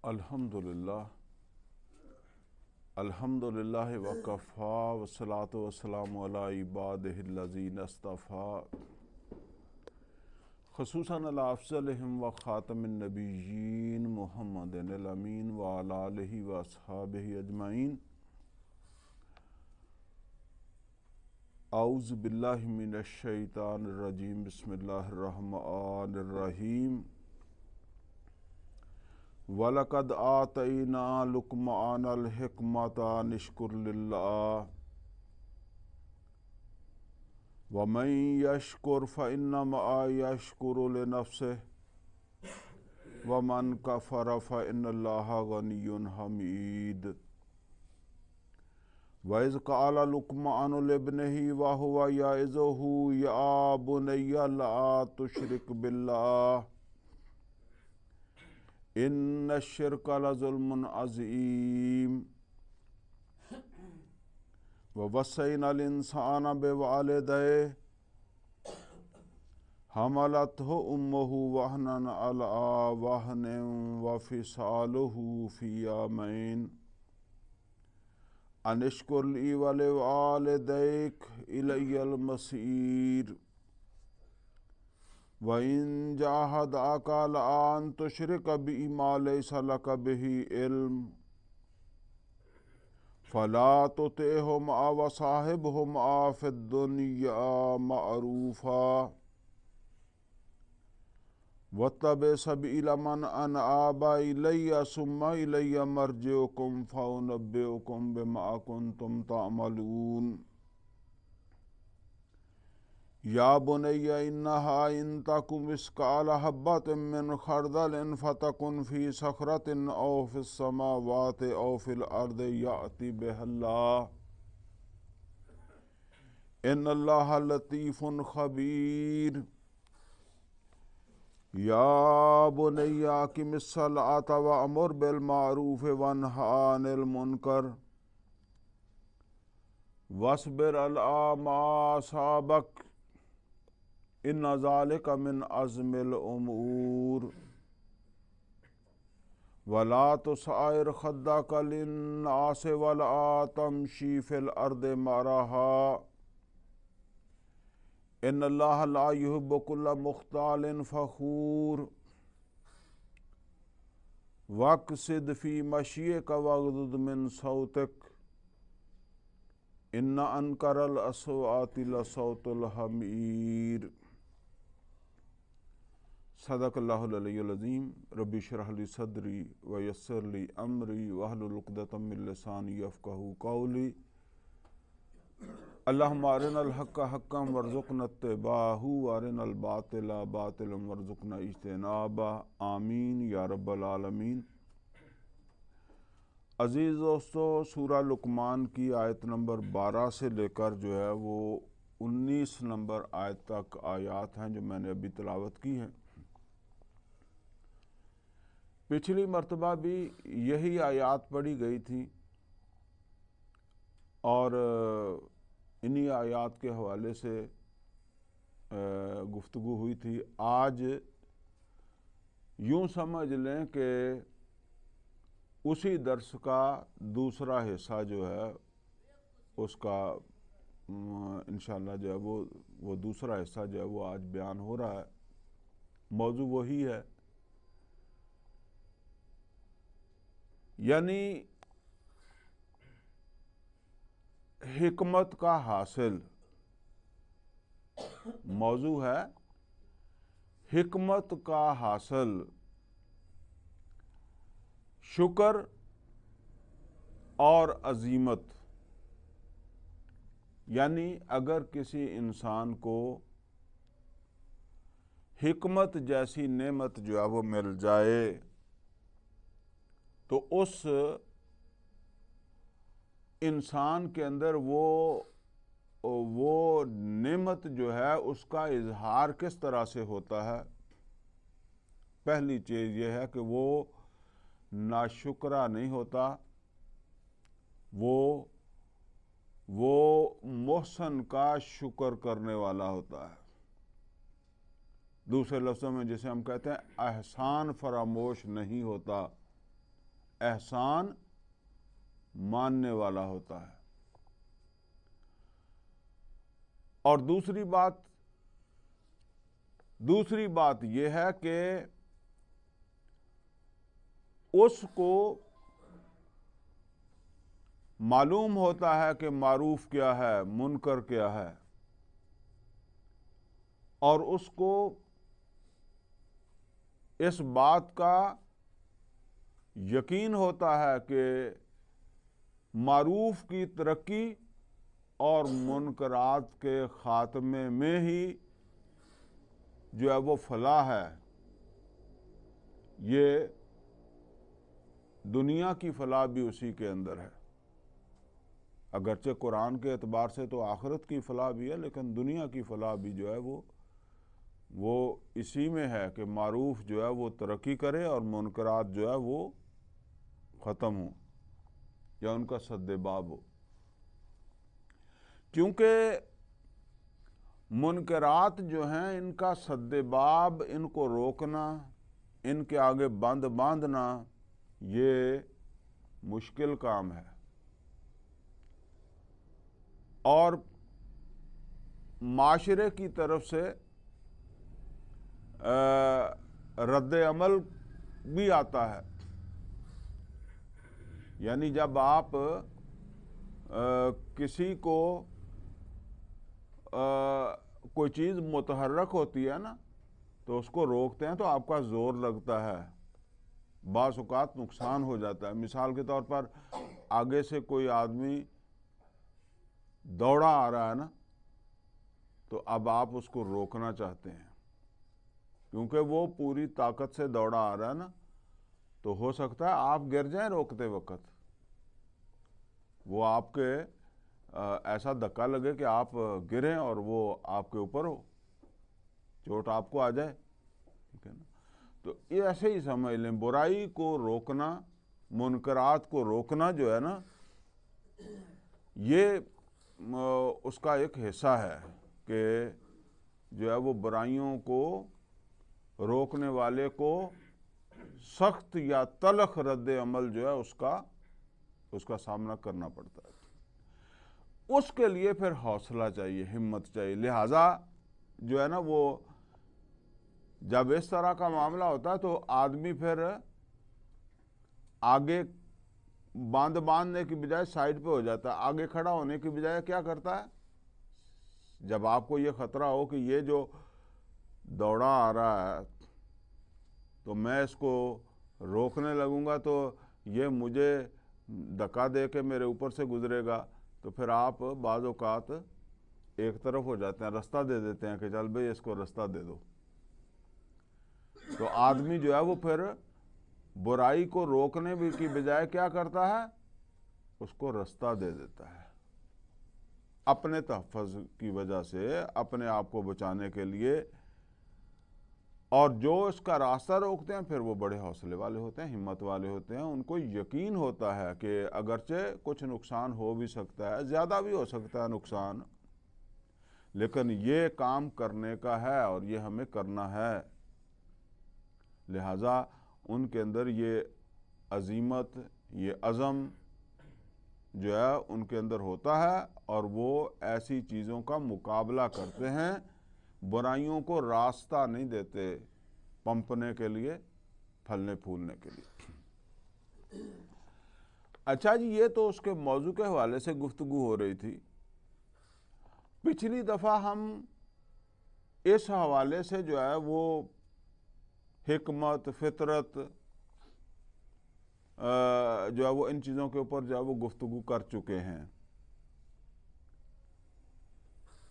الحمدللہ الحمدللہ وکفا والصلاة والسلام علی عبادہ الذین اصطفیٰ خصوصاً علی افضلہم وخاتم النبیین محمد الامین وعلی آلہ واصحابہ اجمعین. اعوذ باللہ من الشیطان الرجیم. بسم اللہ الرحمن الرحیم. وَلَقَدْ آتَيْنَا لُقْمَانَ الْحِكْمَةَ أَنِ اشْكُرْ لِلَّهِ وَمَنْ يَشْكُرْ فَإِنَّمَا يَشْكُرُ لِنَفْسِهِ وَمَنْ كَفَرَ فَإِنَّ اللَّهَ غَنِيٌّ حَمِيدٌ. وَإِذْ قَالَ لُقْمَانُ لِابْنِهِ وَهُوَ يَعِظُهُ يَا بُنَيَّ لَا تُشْرِكْ بِاللَّهِ ان الشرک لظلم عظیم. ووصینا الانسان بوالدیہ حملته امه وهنا على وهن وفصاله في عامين ان اشكر لي ولوالديك إلي المصير. وَإِن جَاهَدَاكَ عَلَىٰ أَن تُشْرِكَ بِي مَا لَيْسَ لَكَ بِهِ عِلْمٌ فَلَا تُطِعْهُمَا وَصَاحِبْهُمَا فِي الدُّنْيَا مَعْرُوفًا وَاتَّبِعْ سَبِيلَ مَنْ أَنَابَ إِلَيَّ ثُمَّ إِلَيَّ مَرْجِعُكُمْ فَأُنَبِّئُكُم بِمَا كُنتُمْ تَعْمَلُونَ. یا بنی انہا ان تک مثقال حبۃ من خردل فتکن فی صخرۃ او فی السماوات او فی الارض یأتی بها اللہ ان اللہ لطیف خبیر. یا بنی اقم الصلاۃ وامر بالمعروف وانہی عن المنکر واصبر علی ما اصابک ان ذالک من عزم الامور. ولا تصعر خدک للناس ولا تمشی فی الارض مرحا ان اللہ لا يحب كل مختال فخور. واقصد فی مشیک واغضض من صوتک ان انکر الاصوات لصوت الحمیر. صدق اللہ العلی العظیم. رب اشرح لی صدری ویسر لی امری واحلل عقدۃ من لسانی یفقہوا قولی. اللہم ارنا الحق حقا وارزقنا اتباعہ وارنا الباطل باطلا وارزقنا اجتنابہ. آمین یا رب العالمین. عزیز دوستو، سورہ لقمان کی آیت نمبر 12 سے لے کر جو ہے وہ 19 نمبر آیت تک آیات ہیں جو میں نے ابھی تلاوت کی ہیں. پچھلی مرتبہ بھی یہی آیات پڑھی گئی تھی اور انہی آیات کے حوالے سے گفتگو ہوئی تھی. آج یوں سمجھ لیں کہ اسی درس کا دوسرا حصہ جو ہے اس کا انشاءاللہ جو ہے وہ دوسرا حصہ جو ہے وہ آج بیان ہو رہا ہے. موضوع وہی ہے، یعنی حکمت کا حاصل. موضوع ہے حکمت کا حاصل، شکر اور عظیمت. یعنی اگر کسی انسان کو حکمت جیسی نعمت جو ہے وہ مل جائے تو اس انسان کے اندر وہ نعمت جو ہے اس کا اظہار کس طرح سے ہوتا ہے. پہلی چیز یہ ہے کہ وہ ناشکرہ نہیں ہوتا، وہ محسن کا شکر کرنے والا ہوتا ہے. دوسرے لفظوں میں جسے ہم کہتے ہیں احسان فراموش نہیں ہوتا. احسان ماننے والا ہوتا ہے۔ اور دوسری بات یہ ہے کہ اس کو معلوم ہوتا ہے کہ معروف کیا ہے، منکر کیا ہے، اور اس کو اس بات کا یقین ہوتا ہے کہ معروف کی ترقی اور منکرات کے خاتمے میں ہی جو ہے وہ فلاح ہے، یہ دنیا کی فلاح بھی اسی کے اندر ہے۔ اگرچہ قرآن کے اعتبار سے تو آخرت کی فلاح بھی ہے، لیکن دنیا کی فلاح بھی جو ہے وہ اسی میں ہے کہ معروف جو ہے وہ ترقی کرے اور منکرات جو ہے وہ ختم ہوں یا ان کا سد باب ہو۔ کیونکہ منکرات جو ہیں ان کا سد باب، ان کو روکنا، ان کے آگے بند باندھنا یہ مشکل کام ہے، اور معاشرے کی طرف سے رد عمل بھی آتا ہے۔ یعنی جب آپ کسی کو کوئی چیز متحرک ہوتی ہے نا تو اس کو روکتے ہیں تو آپ کا زور لگتا ہے، بعض اوقات نقصان ہو جاتا ہے۔ مثال کے طور پر آگے سے کوئی آدمی دوڑا آ رہا ہے نا تو اب آپ اس کو روکنا چاہتے ہیں، کیونکہ وہ پوری طاقت سے دوڑا آ رہا ہے نا، تو ہو سکتا ہے آپ گر جائیں روکتے وقت، وہ آپ کے ایسا دھکا لگے کہ آپ گریں اور وہ آپ کے اوپر ہو، چوٹ آپ کو آ جائے، ٹھیک ہے نا۔ تو یہ ایسے ہی سمجھ لیں، برائی کو روکنا، منکرات کو روکنا جو ہے نا، یہ اس کا ایک حصہ ہے کہ جو ہے وہ برائیوں کو روکنے والے کو سخت یا تلخ رد عمل جو ہے اس کا سامنا کرنا پڑتا ہے۔ اس کے لیے پھر حوصلہ چاہیے، ہمت چاہیے۔ لہٰذا جو ہے نا وہ جب اس طرح کا معاملہ ہوتا ہے تو آدمی پھر آگے باندھنے کی بجائے سائڈ پہ ہو جاتا ہے، آگے کھڑا ہونے کی بجائے کیا کرتا ہے، جب آپ کو یہ خطرہ ہو کہ یہ جو دوڑا آ رہا ہے تو میں اس کو روکنے لگوں گا تو یہ مجھے دھکا دے کے میرے اوپر سے گزرے گا، تو پھر آپ بعض اوقات ایک طرف ہو جاتے ہیں، رستہ دے دیتے ہیں کہ چل بھئی اس کو رستہ دے دو۔ تو آدمی جو ہے وہ پھر برائی کو روکنے کی بجائے کیا کرتا ہے، اس کو رستہ دے دیتا ہے، اپنے تحفظ کی وجہ سے، اپنے آپ کو بچانے کے لیے۔ اور جو اس کا راستہ روکتے ہیں پھر وہ بڑے حوصلے والے ہوتے ہیں، ہمت والے ہوتے ہیں، ان کو یقین ہوتا ہے کہ اگرچہ کچھ نقصان ہو بھی سکتا ہے، زیادہ بھی ہو سکتا ہے نقصان، لیکن یہ کام کرنے کا ہے اور یہ ہمیں کرنا ہے۔ لہٰذا ان کے اندر یہ عزیمت، یہ عزم جو ہے ان کے اندر ہوتا ہے، اور وہ ایسی چیزوں کا مقابلہ کرتے ہیں، برائیوں کو راستہ نہیں دیتے پنپنے کے لیے، پھلنے پھولنے کے لیے۔ اچھا جی، یہ تو اس کے موضوع کے حوالے سے گفتگو ہو رہی تھی۔ پچھلی دفعہ ہم اس حوالے سے جو ہے وہ حکمت، فطرت جو ہے وہ ان چیزوں کے اوپر جو ہے وہ گفتگو کر چکے ہیں۔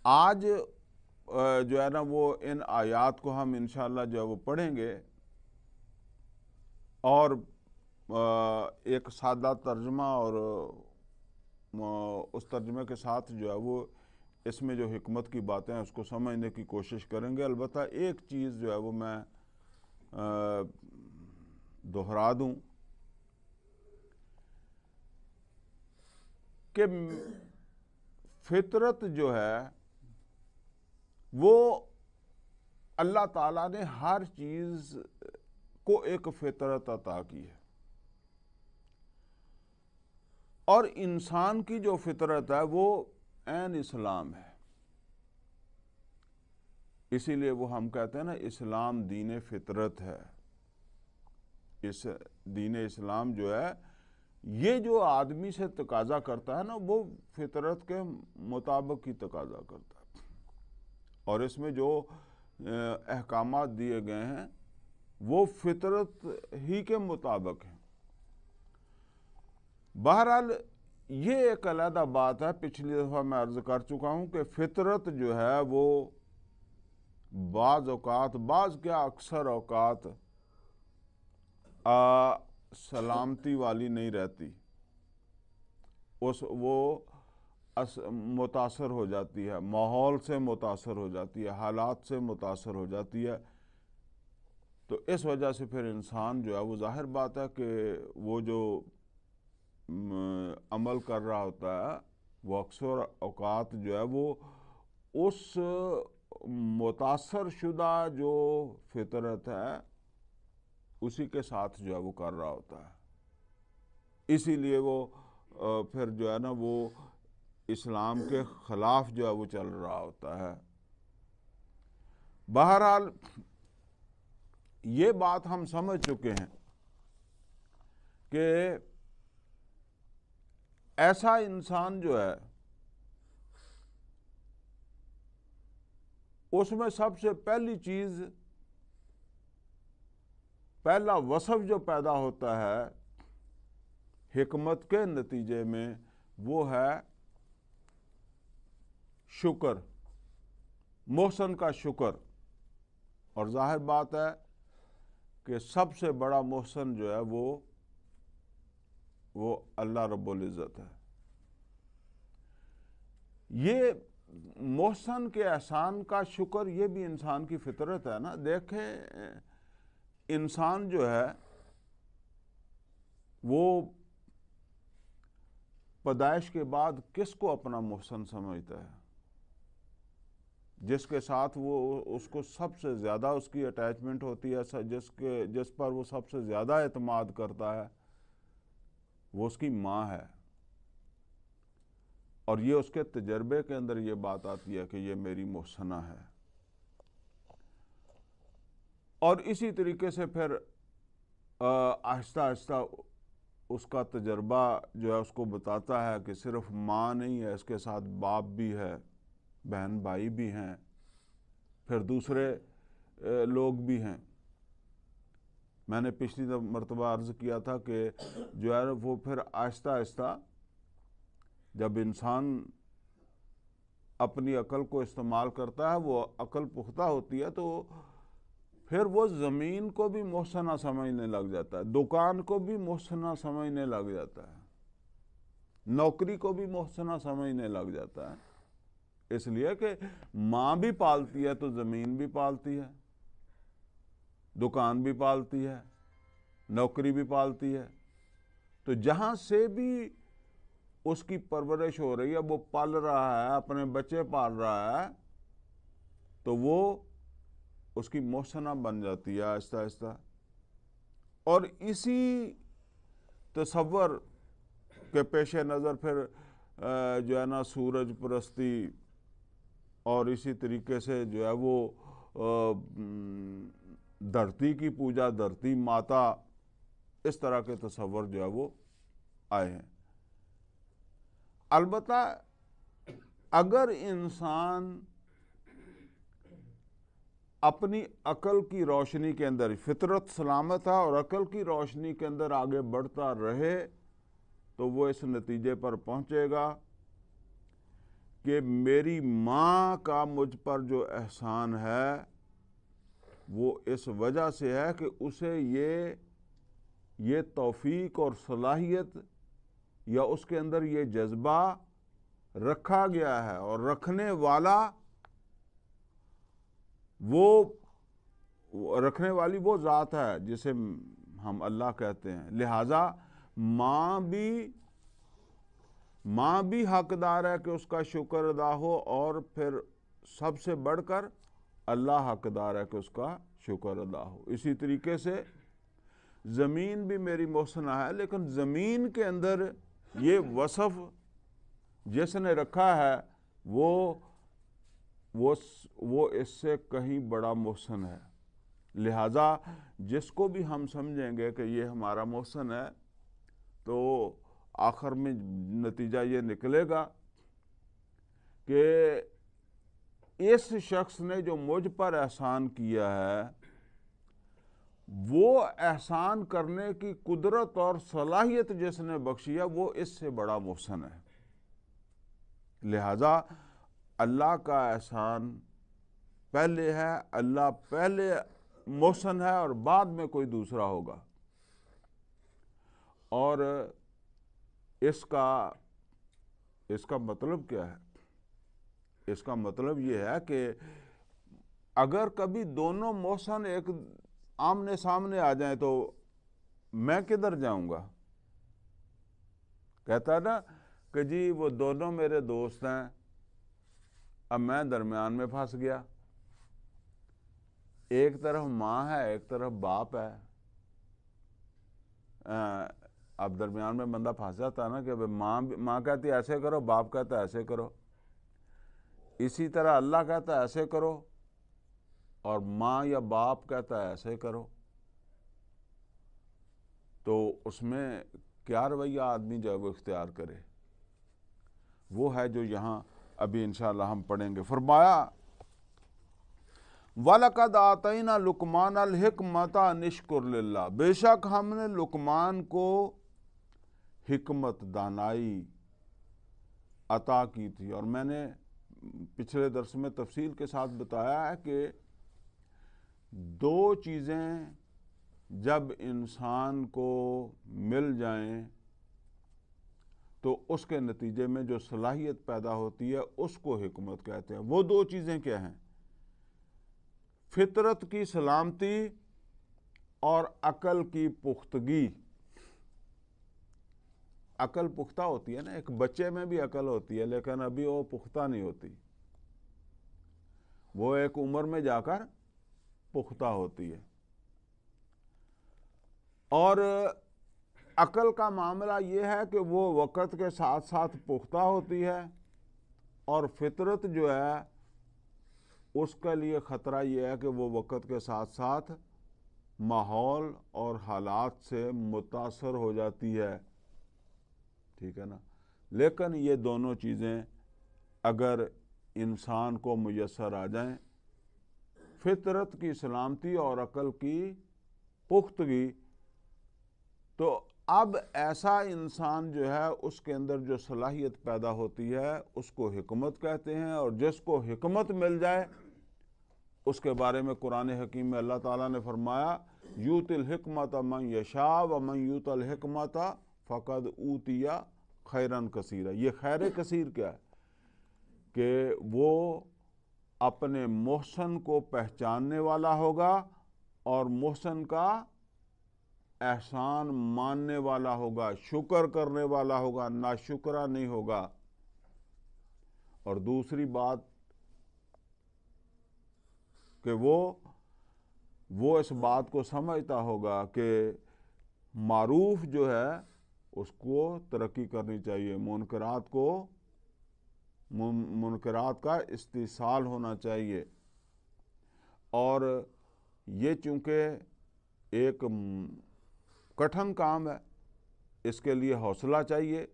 آج جو ہے نا وہ ان آیات کو ہم انشاءاللہ جو ہے وہ پڑھیں گے، اور ایک سادہ ترجمہ اور اس ترجمے کے ساتھ جو ہے وہ اس میں جو حکمت کی باتیں ہیں اس کو سمجھنے کی کوشش کریں گے۔ البتہ ایک چیز جو ہے وہ میں دہرا دوں کہ فطرت جو ہے وہ اللہ تعالیٰ نے ہر چیز کو ایک فطرت عطا کی ہے۔ اور انسان کی جو فطرت ہے وہ عین اسلام ہے. اسی لیے وہ ہم کہتے ہیں نا اسلام دین فطرت ہے. اس دین اسلام جو ہے یہ جو آدمی سے تقاضا کرتا ہے نا وہ فطرت کے مطابق ہی تقاضا کرتا ہے، اور اس میں جو احکامات دیے گئے ہیں وہ فطرت ہی کے مطابق ہیں. بہرحال یہ ایک علیحدہ بات ہے، پچھلی دفعہ میں عرض کر چکا ہوں کہ فطرت جو ہے وہ بعض اوقات، اکثر اوقات سلامتی والی نہیں رہتی، وہ متاثر ہو جاتی ہے، ماحول سے متاثر ہو جاتی ہے، حالات سے متاثر ہو جاتی ہے. تو اس وجہ سے پھر انسان جو ہے وہ ظاہر بات ہے کہ وہ جو عمل کر رہا ہوتا ہے وہ اکثر اوقات جو ہے وہ اس متاثر شدہ جو فطرت ہے اسی کے ساتھ جو ہے وہ کر رہا ہوتا ہے. اسی لیے وہ پھر جو ہے نا وہ اسلام کے خلاف جو ہے وہ چل رہا ہوتا ہے. بہرحال یہ بات ہم سمجھ چکے ہیں کہ ایسا انسان جو ہے اس میں سب سے پہلی چیز، پہلا وصف جو پیدا ہوتا ہے حکمت کے نتیجے میں وہ ہے شکر، محسن کا شکر. اور ظاہر بات ہے کہ سب سے بڑا محسن جو ہے وہ اللہ رب العزت ہے. یہ محسن کے احسان کا شکر یہ بھی انسان کی فطرت ہے نا. دیکھیں انسان جو ہے وہ پیدائش کے بعد کس کو اپنا محسن سمجھتا ہے؟ جس کے ساتھ وہ اس کو سب سے زیادہ اس کی اٹیچمنٹ ہوتی ہے، جس پر وہ سب سے زیادہ اعتماد کرتا ہے وہ اس کی ماں ہے. اور یہ اس کے تجربے کے اندر یہ بات آتی ہے کہ یہ میری محسنہ ہے. اور اسی طریقے سے پھر آہستہ آہستہ اس کا تجربہ جو ہے اس کو بتاتا ہے کہ صرف ماں نہیں ہے، اس کے ساتھ باپ بھی ہے، بہن بھائی بھی ہیں، پھر دوسرے لوگ بھی ہیں. میں نے پچھلی مرتبہ عرض کیا تھا کہ جو ہے وہ پھر آہستہ آہستہ جب انسان اپنی عقل کو استعمال کرتا ہے، وہ عقل پختہ ہوتی ہے، تو پھر وہ زمین کو بھی محسنہ سمجھنے لگ جاتا ہے، دکان کو بھی محسنہ سمجھنے لگ جاتا ہے، نوکری کو بھی محسنہ سمجھنے لگ جاتا ہے. اس لیے کہ ماں بھی پالتی ہے تو زمین بھی پالتی ہے، دکان بھی پالتی ہے، نوکری بھی پالتی ہے. تو جہاں سے بھی اس کی پرورش ہو رہی ہے، وہ پال رہا ہے، اپنے بچے پال رہا ہے، تو وہ اس کی محسنہ بن جاتی ہے آہستہ آہستہ. اور اسی تصور کے پیش نظر پھر جو ہے نا سورج پرستی اور اسی طریقے سے جو ہے وہ دھرتی کی پوجا، دھرتی ماتا، اس طرح کے تصور جو ہے وہ آئے ہیں. البتہ اگر انسان اپنی عقل کی روشنی کے اندر، فطرت سلامت ہے اور عقل کی روشنی کے اندر آگے بڑھتا رہے تو وہ اس نتیجے پر پہنچے گا کہ میری ماں کا مجھ پر جو احسان ہے وہ اس وجہ سے ہے کہ اسے یہ توفیق اور صلاحیت یا اس کے اندر یہ جذبہ رکھا گیا ہے، اور رکھنے والی وہ ذات ہے جسے ہم اللہ کہتے ہیں. لہذا ماں بھی حقدار ہے کہ اس کا شکر ادا ہو، اور پھر سب سے بڑھ کر اللہ حقدار ہے کہ اس کا شکر ادا ہو. اسی طریقے سے زمین بھی میری محسنہ ہے، لیکن زمین کے اندر یہ وصف جس نے رکھا ہے وہ اس سے کہیں بڑا محسن ہے. لہذا جس کو بھی ہم سمجھیں گے کہ یہ ہمارا محسن ہے تو آخر میں نتیجہ یہ نکلے گا کہ اس شخص نے جو مجھ پر احسان کیا ہے وہ احسان کرنے کی قدرت اور صلاحیت جس نے بخشی ہے وہ اس سے بڑا محسن ہے. لہذا اللہ کا احسان پہلے ہے، اللہ پہلے محسن ہے اور بعد میں کوئی دوسرا ہوگا. اور اس کا مطلب کیا ہے؟ اس کا مطلب یہ ہے کہ اگر کبھی دونوں محسن ایک آمنے سامنے آ جائیں تو میں کدھر جاؤں گا؟ کہتا ہے نا کہ جی وہ دونوں میرے دوست ہیں، اب میں درمیان میں پھنس گیا. ایک طرف ماں ہے، ایک طرف باپ ہے. اب درمیان میں بندہ پھنس جاتا ہے نا کہ ماں کہتی ہے ایسے کرو، باپ کہتا ہے ایسے کرو. اسی طرح اللہ کہتا ہے ایسے کرو اور ماں یا باپ کہتا ہے ایسے کرو. تو اس میں کیا رویہ آدمی جو ہے وہ اختیار کرے؟ وہ ہے جو یہاں ابھی انشاءاللہ ہم پڑھیں گے. فرمایا وَلَقَدْ آتَيْنَا لُقْمَانَ الْحِكْمَةَ أَنِ اشْكُرْ لِلَّهِ، بے شک ہم نے لقمان کو حکمت، دانائی عطا کی تھی. اور میں نے پچھلے درس میں تفصیل کے ساتھ بتایا ہے کہ دو چیزیں جب انسان کو مل جائیں تو اس کے نتیجے میں جو صلاحیت پیدا ہوتی ہے اس کو حکمت کہتے ہیں. وہ دو چیزیں کیا ہیں؟ فطرت کی سلامتی اور عقل کی پختگی. عقل پختہ ہوتی ہے نا، ایک بچے میں بھی عقل ہوتی ہے لیکن ابھی وہ پختہ نہیں ہوتی، وہ ایک عمر میں جا کر پختہ ہوتی ہے. اور عقل کا معاملہ یہ ہے کہ وہ وقت کے ساتھ ساتھ پختہ ہوتی ہے، اور فطرت جو ہے اس کے لیے خطرہ یہ ہے کہ وہ وقت کے ساتھ ساتھ ماحول اور حالات سے متاثر ہو جاتی ہے. ٹھیک ہے نا؟ لیکن یہ دونوں چیزیں اگر انسان کو میسر آ جائیں، فطرت کی سلامتی اور عقل کی پختگی، تو اب ایسا انسان جو ہے اس کے اندر جو صلاحیت پیدا ہوتی ہے اس کو حکمت کہتے ہیں. اور جس کو حکمت مل جائے اس کے بارے میں قرآن حکیم میں اللہ تعالیٰ نے فرمایا یؤتی الحکمۃ من یشاء ومن یؤت الحکمۃ فقد اوتی خیرا کثیرا. یہ خیر کثیر کیا ہے؟ کہ وہ اپنے محسن کو پہچاننے والا ہوگا اور محسن کا احسان ماننے والا ہوگا، شکر کرنے والا ہوگا، ناشکرا نہیں ہوگا. اور دوسری بات کہ وہ اس بات کو سمجھتا ہوگا کہ معروف جو ہے اس کو ترقی کرنی چاہیے، منکرات کا استئصال ہونا چاہیے. اور یہ چونکہ ایک کٹھن کام ہے، اس کے لیے حوصلہ چاہیے،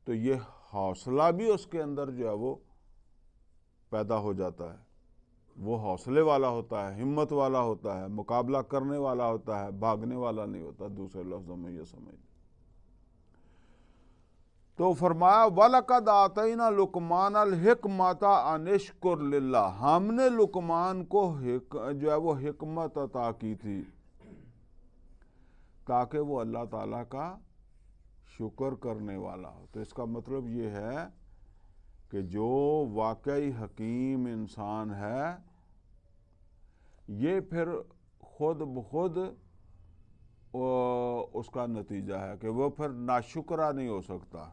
تو یہ حوصلہ بھی اس کے اندر جو ہے وہ پیدا ہو جاتا ہے. وہ حوصلے والا ہوتا ہے، ہمت والا ہوتا ہے، مقابلہ کرنے والا ہوتا ہے، بھاگنے والا نہیں ہوتا. دوسرے لفظوں میں یہ سمجھ. تو فرمایا وَلَقَدْ آتَيْنَا لُقْمَانَ الْحِكْمَةَ أَنِ اشْكُرْ لِلَّهِ، ہم نے لقمان کو جو ہے وہ حکمت عطا کی تھی تاکہ وہ اللہ تعالیٰ کا شکر کرنے والا ہو. تو اس کا مطلب یہ ہے کہ جو واقعی حکیم انسان ہے یہ پھر خود بخود اس کا نتیجہ ہے کہ وہ پھر ناشکرا نہیں ہو سکتا.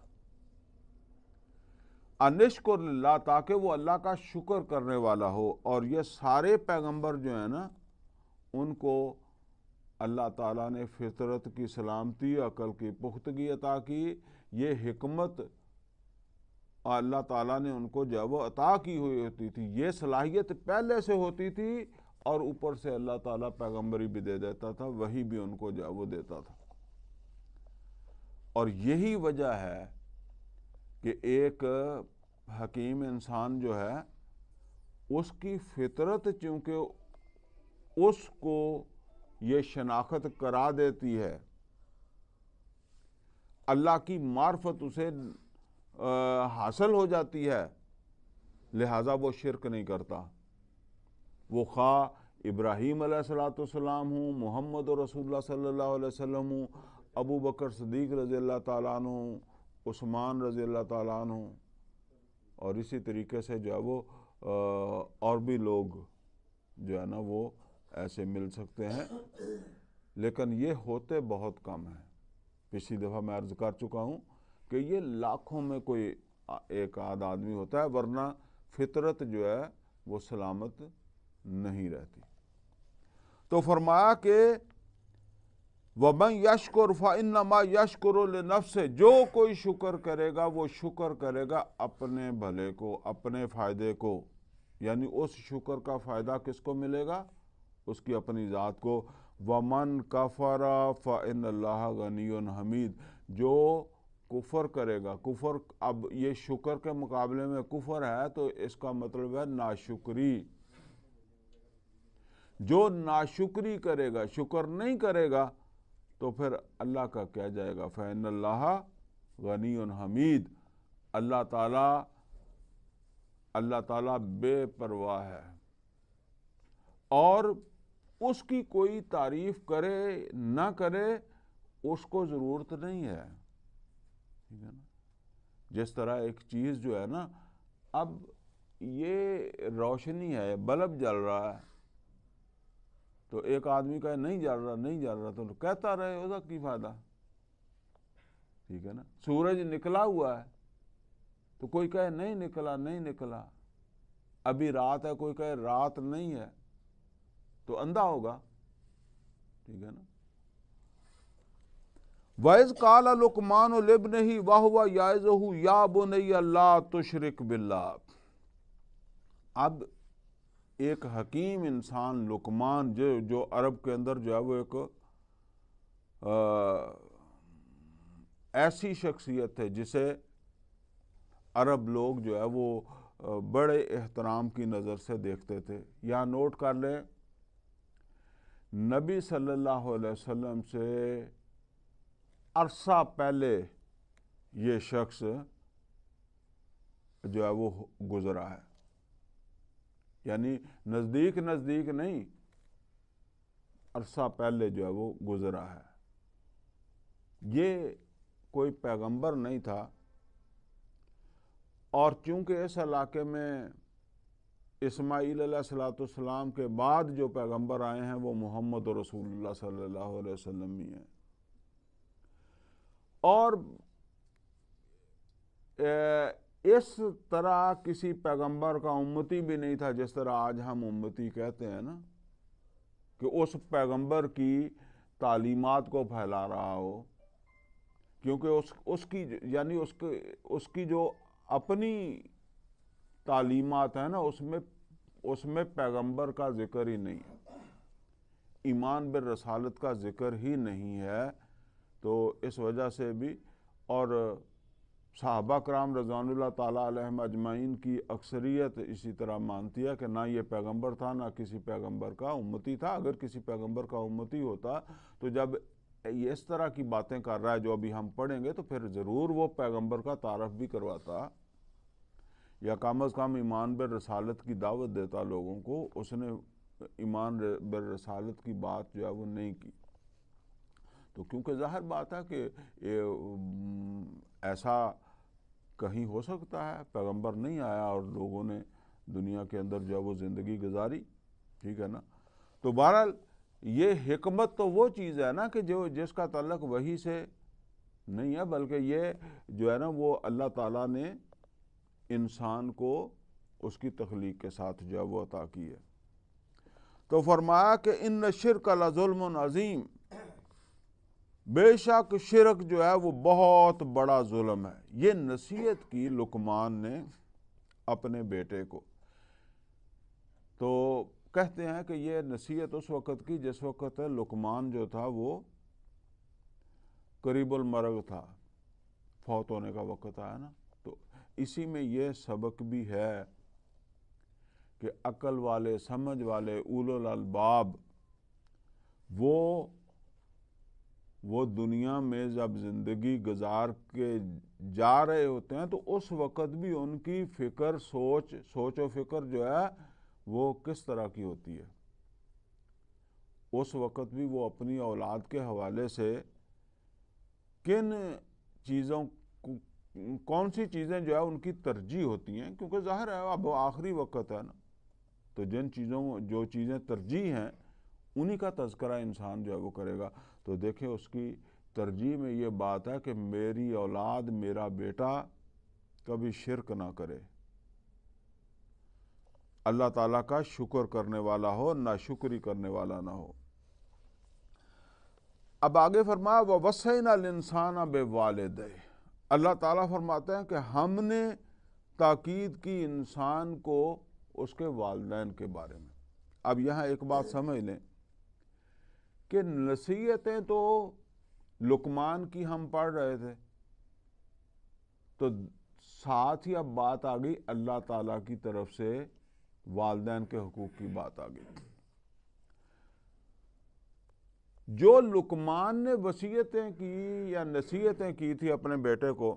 انشکر للہ، تاکہ وہ اللہ کا شکر کرنے والا ہو. اور یہ سارے پیغمبر جو ہیں نا ان کو اللہ تعالیٰ نے فطرت کی سلامتی، عقل کی پختگی عطا کی. یہ حکمت اللہ تعالیٰ نے ان کو جو ہے وہ عطا کی ہوئی ہوتی تھی. یہ صلاحیت پہلے سے ہوتی تھی، اور اوپر سے اللہ تعالیٰ پیغمبری بھی دے دیتا تھا، وہی بھی ان کو جو ہے وہ دیتا تھا. اور یہی وجہ ہے کہ ایک حکیم انسان جو ہے اس کی فطرت چونکہ اس کو یہ شناخت کرا دیتی ہے، اللہ کی معرفت اسے حاصل ہو جاتی ہے، لہٰذا وہ شرک نہیں کرتا. وہ خواہ ابراہیم علیہ السلام ہوں، محمد رسول اللہ صلی اللہ علیہ وسلم ہوں، ابو بکر صدیق رضی اللہ تعالیٰ عنہ، عثمان رضی اللہ تعالیٰ عنہ، اور اسی طریقے سے جو ہے وہ اور بھی لوگ جو ہے نا وہ ایسے مل سکتے ہیں، لیکن یہ ہوتے بہت کم ہیں. پچھلی دفعہ میں عرض کر چکا ہوں کہ یہ لاکھوں میں کوئی ایک آدھ آدمی ہوتا ہے، ورنہ فطرت جو ہے وہ سلامت نہیں رہتی. تو فرمایا کہ وَمَنْ يَشْكُرْ فَإِنَّمَا يَشْكُرُ لِنَفْسِهِ، جو کوئی شکر کرے گا وہ شکر کرے گا اپنے بھلے کو، اپنے فائدے کو. یعنی اس شکر کا فائدہ کس کو ملے گا؟ اس کی اپنی ذات کو. وَمَنْ كَفَرَ فَإِنَّ اللَّهَ غَنِيٌّ حَمِيدٌ، جو کفر کرے گا. کفر، اب یہ شکر کے مقابلے میں کفر ہے تو اس کا مطلب ہے ناشکری. جو ناشکری کرے گا، شکر نہیں کرے گا، تو پھر اللہ کا کیا جائے گا؟ فَإِنَّ اللَّهَ غَنِيٌّ حَمِيدٌ. اللہ تعالیٰ بے پرواہ ہے، اور اس کی کوئی تعریف کرے نہ کرے اس کو ضرورت نہیں ہے. ٹھیک ہے نا؟ جس طرح ایک چیز جو ہے نا، اب یہ روشنی ہے، بلب جل رہا ہے، تو ایک آدمی کہے نہیں جل رہا، نہیں جل رہا، تو کہتا رہے، اس کا کی فائدہ؟ ٹھیک ہے نا؟ سورج نکلا ہوا ہے تو کوئی کہے نہیں نکلا، نہیں نکلا. ابھی رات ہے، کوئی کہے رات نہیں ہے، تو اندھا ہوگا. ٹھیک ہے نا؟ وَإِذْ قَالَ لُقْمَانُ لِابْنِهِ وَهُوَ يَعِظُهُ يَا بُنَيَّ لَا تُشْرِكْ بِاللَّهِ. اب ایک حکیم انسان لقمان جو عرب کے اندر جو ہے وہ ایک ایسی شخصیت ہے جسے عرب لوگ جو ہے وہ بڑے احترام کی نظر سے دیکھتے تھے. یہاں نوٹ کر لیں، نبی صلی اللہ علیہ وسلم سے عرصہ پہلے یہ شخص جو ہے وہ گزرا ہے. یعنی نزدیک نہیں، عرصہ پہلے جو ہے وہ گزرا ہے. یہ کوئی پیغمبر نہیں تھا، اور چونکہ اس علاقے میں اسماعیل علیہ السلام کے بعد جو پیغمبر آئے ہیں وہ محمد رسول اللہ صلی اللہ علیہ وسلم ہی ہیں. اور اس طرح کسی پیغمبر کا امتی بھی نہیں تھا جس طرح آج ہم امتی کہتے ہیں نا، کہ اس پیغمبر کی تعلیمات کو پھیلا رہا ہو. کیونکہ اس کی جو اپنی تعلیمات ہیں نا، اس میں پیغمبر کا ذکر ہی نہیں ہے، ایمان بالرسالت کا ذکر ہی نہیں ہے. تو اس وجہ سے بھی، اور صحابہ کرام رضوان اللہ تعالیٰ علیہم اجمعین کی اکثریت اسی طرح مانتی ہے کہ نہ یہ پیغمبر تھا، نہ کسی پیغمبر کا امتی تھا. اگر کسی پیغمبر کا امتی ہوتا تو جب یہ اس طرح کی باتیں کر رہا ہے جو ابھی ہم پڑھیں گے، تو پھر ضرور وہ پیغمبر کا تعارف بھی کرواتا، یا کم از کم ایمان بالرسالت کی دعوت دیتا لوگوں کو. اس نے ایمان بالرسالت کی بات جو ہے وہ نہیں کی. تو کیونکہ ظاہر بات ہے کہ ایسا کہیں ہو سکتا ہے، پیغمبر نہیں آیا اور لوگوں نے دنیا کے اندر جو ہے وہ زندگی گزاری. ٹھیک ہے نا؟ تو بہرحال یہ حکمت تو وہ چیز ہے نا کہ جس کا تعلق وحی سے نہیں ہے، بلکہ یہ جو ہے نا وہ اللہ تعالیٰ نے انسان کو اس کی تخلیق کے ساتھ جو ہے وہ عطا کی ہے. تو فرمایا کہ ان الشرک لظلم عظیم، بے شک شرک جو ہے وہ بہت بڑا ظلم ہے۔ یہ نصیحت کی لقمان نے اپنے بیٹے کو۔ تو کہتے ہیں کہ یہ نصیحت اس وقت کی جس وقت لقمان جو تھا وہ قریب المرگ تھا، فوت ہونے کا وقت آیا نا۔ تو اسی میں یہ سبق بھی ہے کہ عقل والے، سمجھ والے، اولو الالباب وہ دنیا میں جب زندگی گزار کے جا رہے ہوتے ہیں تو اس وقت بھی ان کی فکر، سوچ و فکر جو ہے وہ کس طرح کی ہوتی ہے۔ اس وقت بھی وہ اپنی اولاد کے حوالے سے کن چیزوں، کون سی چیزیں جو ہے ان کی ترجیح ہوتی ہیں، کیونکہ ظاہر ہے اب آخری وقت ہے نا، تو جو چیزیں ترجیح ہیں انہی کا تذکرہ انسان جو ہے وہ کرے گا۔ تو دیکھیں اس کی ترجیح میں یہ بات ہے کہ میری اولاد، میرا بیٹا کبھی شرک نہ کرے، اللہ تعالیٰ کا شکر کرنے والا ہو، نہ شکری کرنے والا نہ ہو۔ اب آگے فرمایا وَوَصَّيْنَا الْإِنسَانَ بِوَالِدَيْهِ، اللہ تعالیٰ فرماتے ہیں کہ ہم نے تاکید کی انسان کو اس کے والدین کے بارے میں۔ اب یہاں ایک بات سمجھ لیں کہ نصیحتیں تو لقمان کی ہم پڑھ رہے تھے، تو ساتھ ہی اب بات آ گئی اللہ تعالیٰ کی طرف سے والدین کے حقوق کی بات آ گئی۔ جو لقمان نے وصیتیں کی یا نصیحتیں کی تھی اپنے بیٹے کو،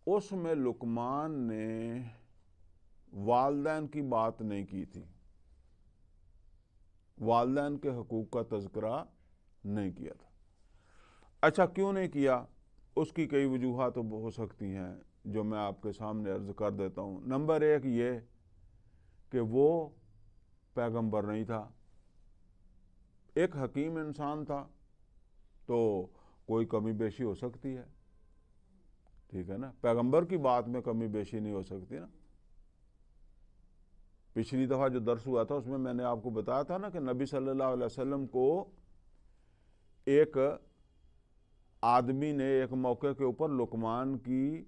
اس میں لقمان نے والدین کی بات نہیں کی تھی، والدین کے حقوق کا تذکرہ نہیں کیا تھا۔ اچھا کیوں نہیں کیا؟ اس کی کئی وجوہات ہو سکتی ہیں جو میں آپ کے سامنے عرض کر دیتا ہوں۔ نمبر ایک یہ کہ وہ پیغمبر نہیں تھا، ایک حکیم انسان تھا، تو کوئی کمی بیشی ہو سکتی ہے، ٹھیک ہے نا، پیغمبر کی بات میں کمی بیشی نہیں ہو سکتی نا۔ پچھلی دفعہ جو درس ہوا تھا اس میں نے آپ کو بتایا تھا نا کہ نبی صلی اللہ علیہ وسلم کو ایک آدمی نے ایک موقع کے اوپر لقمان کی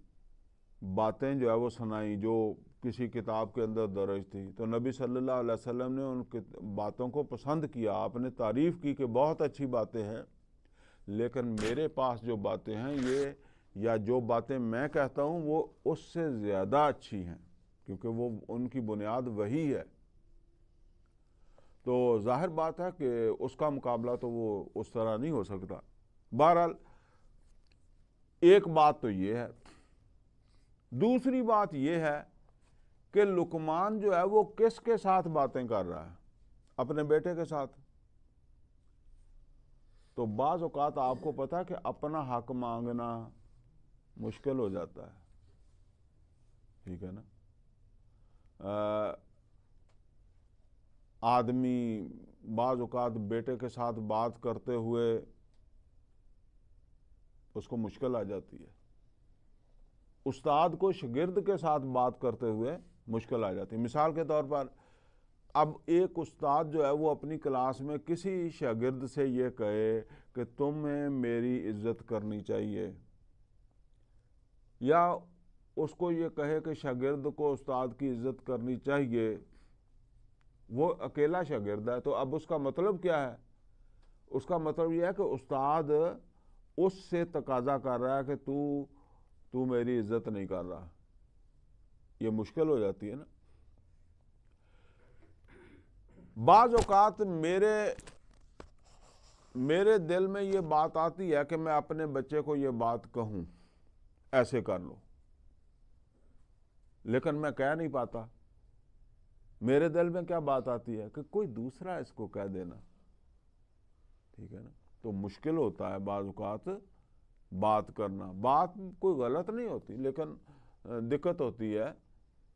باتیں جو ہے وہ سنائی جو کسی کتاب کے اندر درج تھی، تو نبی صلی اللہ علیہ وسلم نے ان باتوں کو پسند کیا، آپ نے تعریف کی کہ بہت اچھی باتیں ہیں، لیکن میرے پاس جو باتیں ہیں یہ، یا جو باتیں میں کہتا ہوں وہ اس سے زیادہ اچھی ہیں، کیونکہ وہ ان کی بنیاد وہی ہے۔ تو ظاہر بات ہے کہ اس کا مقابلہ تو وہ اس طرح نہیں ہو سکتا۔ بہرحال ایک بات تو یہ ہے۔ دوسری بات یہ ہے کہ لقمان جو ہے وہ کس کے ساتھ باتیں کر رہا ہے؟ اپنے بیٹے کے ساتھ۔ تو بعض اوقات آپ کو پتا ہے کہ اپنا حق مانگنا مشکل ہو جاتا ہے، ٹھیک ہے نا۔ آدمی بعض اوقات بیٹے کے ساتھ بات کرتے ہوئے اس کو مشکل آ جاتی ہے، استاد کو شاگرد کے ساتھ بات کرتے ہوئے مشکل آ جاتی ہے۔ مثال کے طور پر اب ایک استاد جو ہے وہ اپنی کلاس میں کسی شاگرد سے یہ کہے کہ تمہیں میری عزت کرنی چاہیے، یا اس کو یہ کہے کہ شاگرد کو استاد کی عزت کرنی چاہیے، وہ اکیلا شاگرد ہے، تو اب اس کا مطلب کیا ہے؟ اس کا مطلب یہ ہے کہ استاد اس سے تقاضا کر رہا ہے کہ تو میری عزت نہیں کر رہا، یہ مشکل ہو جاتی ہے نا۔ بعض اوقات میرے دل میں یہ بات آتی ہے کہ میں اپنے بچے کو یہ بات کہوں، ایسے کر لو، لیکن میں کہہ نہیں پاتا۔ میرے دل میں کیا بات آتی ہے کہ کوئی دوسرا اس کو کہہ دینا، ٹھیک ہے نا۔ تو مشکل ہوتا ہے بعض اوقات بات کرنا۔ بات کوئی غلط نہیں ہوتی، لیکن دقت ہوتی ہے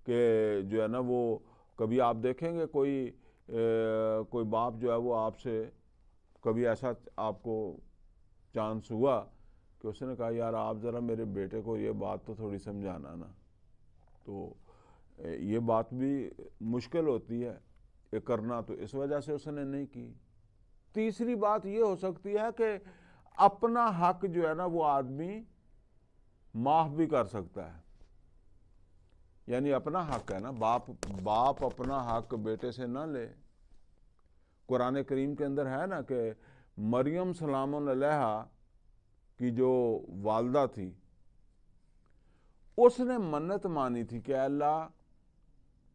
کہ جو ہے نا وہ کبھی آپ دیکھیں گے کوئی باپ جو ہے وہ آپ سے کبھی ایسا آپ کو چانس ہوا کہ اس نے کہا یار آپ ذرا میرے بیٹے کو یہ بات تو تھوڑی سمجھانا نا، تو یہ بات بھی مشکل ہوتی ہے۔ کرنا تو اس وجہ سے اس نے نہیں کی۔ تیسری بات یہ ہو سکتی ہے کہ اپنا حق جو ہے نا وہ آدمی معاف بھی کر سکتا ہے، یعنی اپنا حق ہے نا، باپ اپنا حق بیٹے سے نہ لے۔ قرآن کریم کے اندر ہے نا کہ مریم سلام علیہا کی جو والدہ تھی اس نے منت مانی تھی کہ اللہ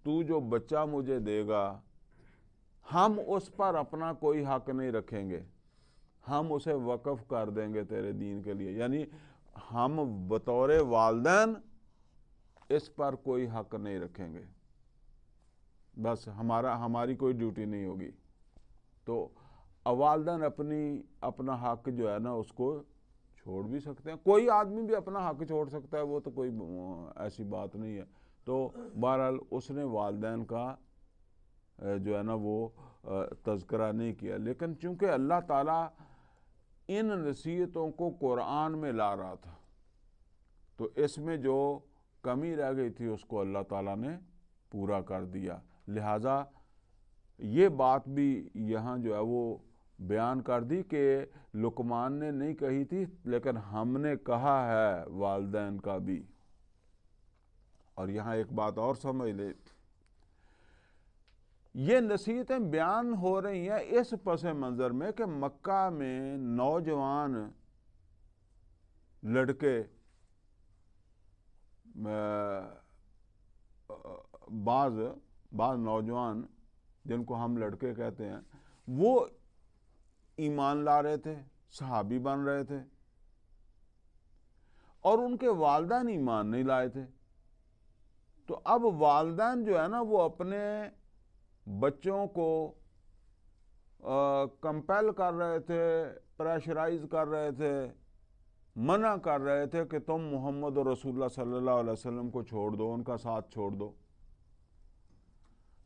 تو جو بچہ مجھے دے گا ہم اس پر اپنا کوئی حق نہیں رکھیں گے، ہم اسے وقف کر دیں گے تیرے دین کے لیے، یعنی ہم بطور والدین اس پر کوئی حق نہیں رکھیں گے، بس ہماری کوئی ڈیوٹی نہیں ہوگی۔ تو والدین اپنا حق جو ہے نا اس کو چھوڑ بھی سکتے ہیں، کوئی آدمی بھی اپنا حق چھوڑ سکتا ہے، وہ تو کوئی ایسی بات نہیں ہے۔ تو بہرحال اس نے والدین کا جو ہے نا وہ تذکرہ نہیں کیا، لیکن چونکہ اللہ تعالیٰ ان نصیحتوں کو قرآن میں لا رہا تھا تو اس میں جو کمی رہ گئی تھی اس کو اللہ تعالیٰ نے پورا کر دیا، لہٰذا یہ بات بھی یہاں جو ہے وہ بیان کر دی کہ لقمان نے نہیں کہی تھی لیکن ہم نے کہا ہے والدین کا بھی۔ اور یہاں ایک بات اور سمجھ لے، یہ نصیحتیں بیان ہو رہی ہیں اس پس منظر میں کہ مکہ میں نوجوان لڑکے بعض نوجوان جن کو ہم لڑکے کہتے ہیں وہ ایمان لا رہے تھے، صحابی بن رہے تھے، اور ان کے والدین ایمان نہیں لائے تھے۔ تو اب والدین جو ہے نا وہ اپنے بچوں کو کمپیل کر رہے تھے، پریشرائز کر رہے تھے، منع کر رہے تھے کہ تم محمد رسول اللہ صلی اللہ علیہ وسلم کو چھوڑ دو، ان کا ساتھ چھوڑ دو۔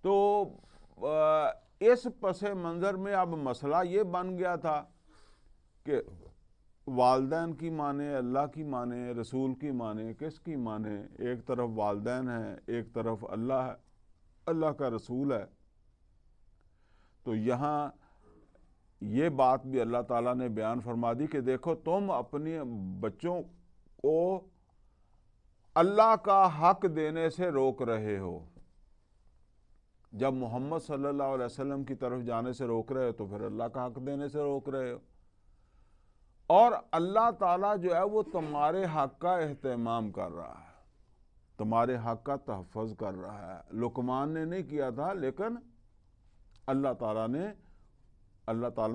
تو اس پس منظر میں اب مسئلہ یہ بن گیا تھا کہ والدین کی مانے، اللہ کی مانے، رسول کی مانے، کس کی مانے؟ ایک طرف والدین ہیں، ایک طرف اللہ ہے، اللہ کا رسول ہے۔ تو یہاں یہ بات بھی اللہ تعالیٰ نے بیان فرما دی کہ دیکھو تم اپنی بچوں کو اللہ کا حق دینے سے روک رہے ہو، جب محمد صلی اللہ علیہ وسلم کی طرف جانے سے روک رہے ہو تو پھر اللہ کا حق دینے سے روک رہے ہو، اور اللہ تعالیٰ جو ہے وہ تمہارے حق کا اہتمام کر رہا ہے، تمہارے حق کا تحفظ کر رہا ہے۔ لقمان نے نہیں کیا تھا لیکن اللہ تعالیٰ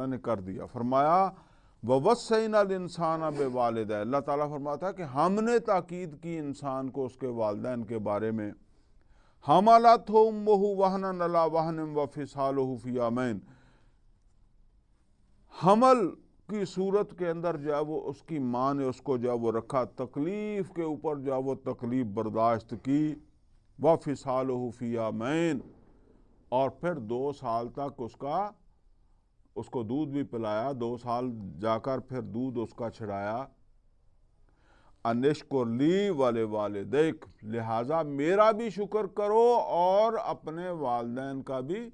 نے کر دیا۔ فرمایا وَوَصَّيْنَا الْإِنسَانَ بِوَالِدَيْهِ، اللہ تعالیٰ فرماتا ہے کہ ہم نے تاکید کی انسان کو اس کے والدین کے بارے میں۔ حَمَلَتْهُ أُمُّهُ وَهْنًا عَلَىٰ وَهْنٍ وَفِصَالُهُ فِي عَامَيْنِ، حمل کی صورت کے اندر جو ہے وہ اس کی ماں نے اس کو جو ہے وہ رکھا، تکلیف کے اوپر جو ہے وہ تکلیف برداشت کی، وَفِصَالُهُ فِي عَامَيْنِ، اور پھر 2 سال تک اس کو دودھ بھی پلایا، 2 سال جا کر پھر دودھ اس کا چھڑایا۔ انشکر لی ولوالدیک، لہٰذا میرا بھی شکر کرو اور اپنے والدین کا بھی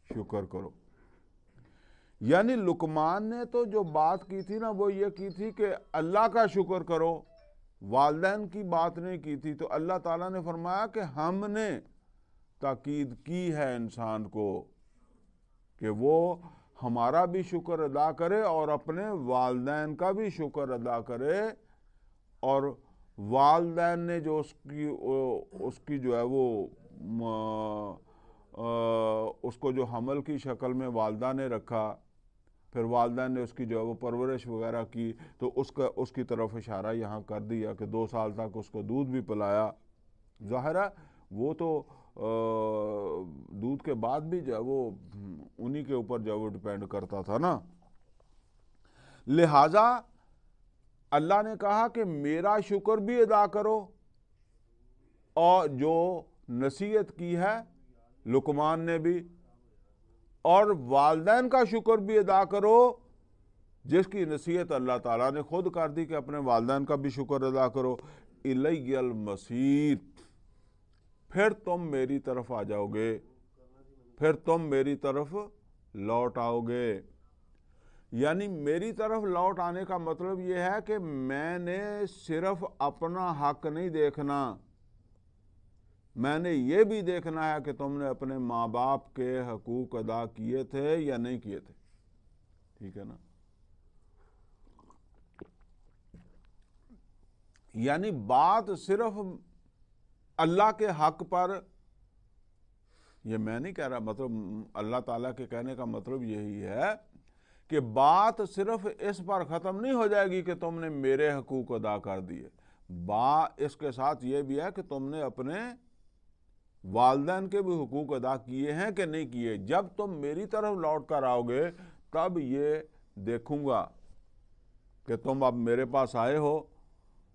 شکر کرو۔ یعنی لقمان نے تو جو بات کی تھی نا وہ یہ کی تھی کہ اللہ کا شکر کرو، والدین کی بات نہیں کی تھی۔ تو اللہ تعالیٰ نے فرمایا کہ ہم نے تاکید کی ہے انسان کو کہ وہ ہمارا بھی شکر ادا کرے اور اپنے والدین کا بھی شکر ادا کرے، اور والدین نے جو اس کی جو ہے وہ اس کو جو حمل کی شکل میں والدہ نے رکھا، پھر والدین نے اس کی جو ہے وہ پرورش وغیرہ کی، تو اس کی طرف اشارہ یہاں کر دیا کہ 2 سال تک اس کو دودھ بھی پلایا۔ ظاہر ہے وہ تو دودھ کے بعد بھی جو ہے وہ انہی کے اوپر جو ہے وہ ڈیپینڈ کرتا تھا نا۔ لہٰذا اللہ نے کہا کہ میرا شکر بھی ادا کرو، اور جو نصیحت کی ہے لقمان نے بھی، اور والدین کا شکر بھی ادا کرو جس کی نصیحت اللہ تعالیٰ نے خود کر دی کہ اپنے والدین کا بھی شکر ادا کرو۔ الی المصیر، پھر تم میری طرف آ جاؤ گے۔ پھر تم میری طرف لوٹ آؤ گے۔ یعنی میری طرف لوٹ آنے کا مطلب یہ ہے کہ میں نے صرف اپنا حق نہیں دیکھنا، میں نے یہ بھی دیکھنا ہے کہ تم نے اپنے ماں باپ کے حقوق ادا کیے تھے یا نہیں کیے تھے، ٹھیک ہے نا۔ یعنی بات صرف اللہ کے حق پر، یہ میں نہیں کہہ رہا، مطلب اللہ تعالیٰ کے کہنے کا مطلب یہی ہے کہ بات صرف اس پر ختم نہیں ہو جائے گی کہ تم نے میرے حقوق ادا کر دیے، اس کے ساتھ یہ بھی ہے کہ تم نے اپنے والدین کے بھی حقوق ادا کیے ہیں کہ نہیں کیے۔ جب تم میری طرف لوٹ کر آؤ گے تب یہ دیکھوں گا کہ تم اب میرے پاس آئے ہو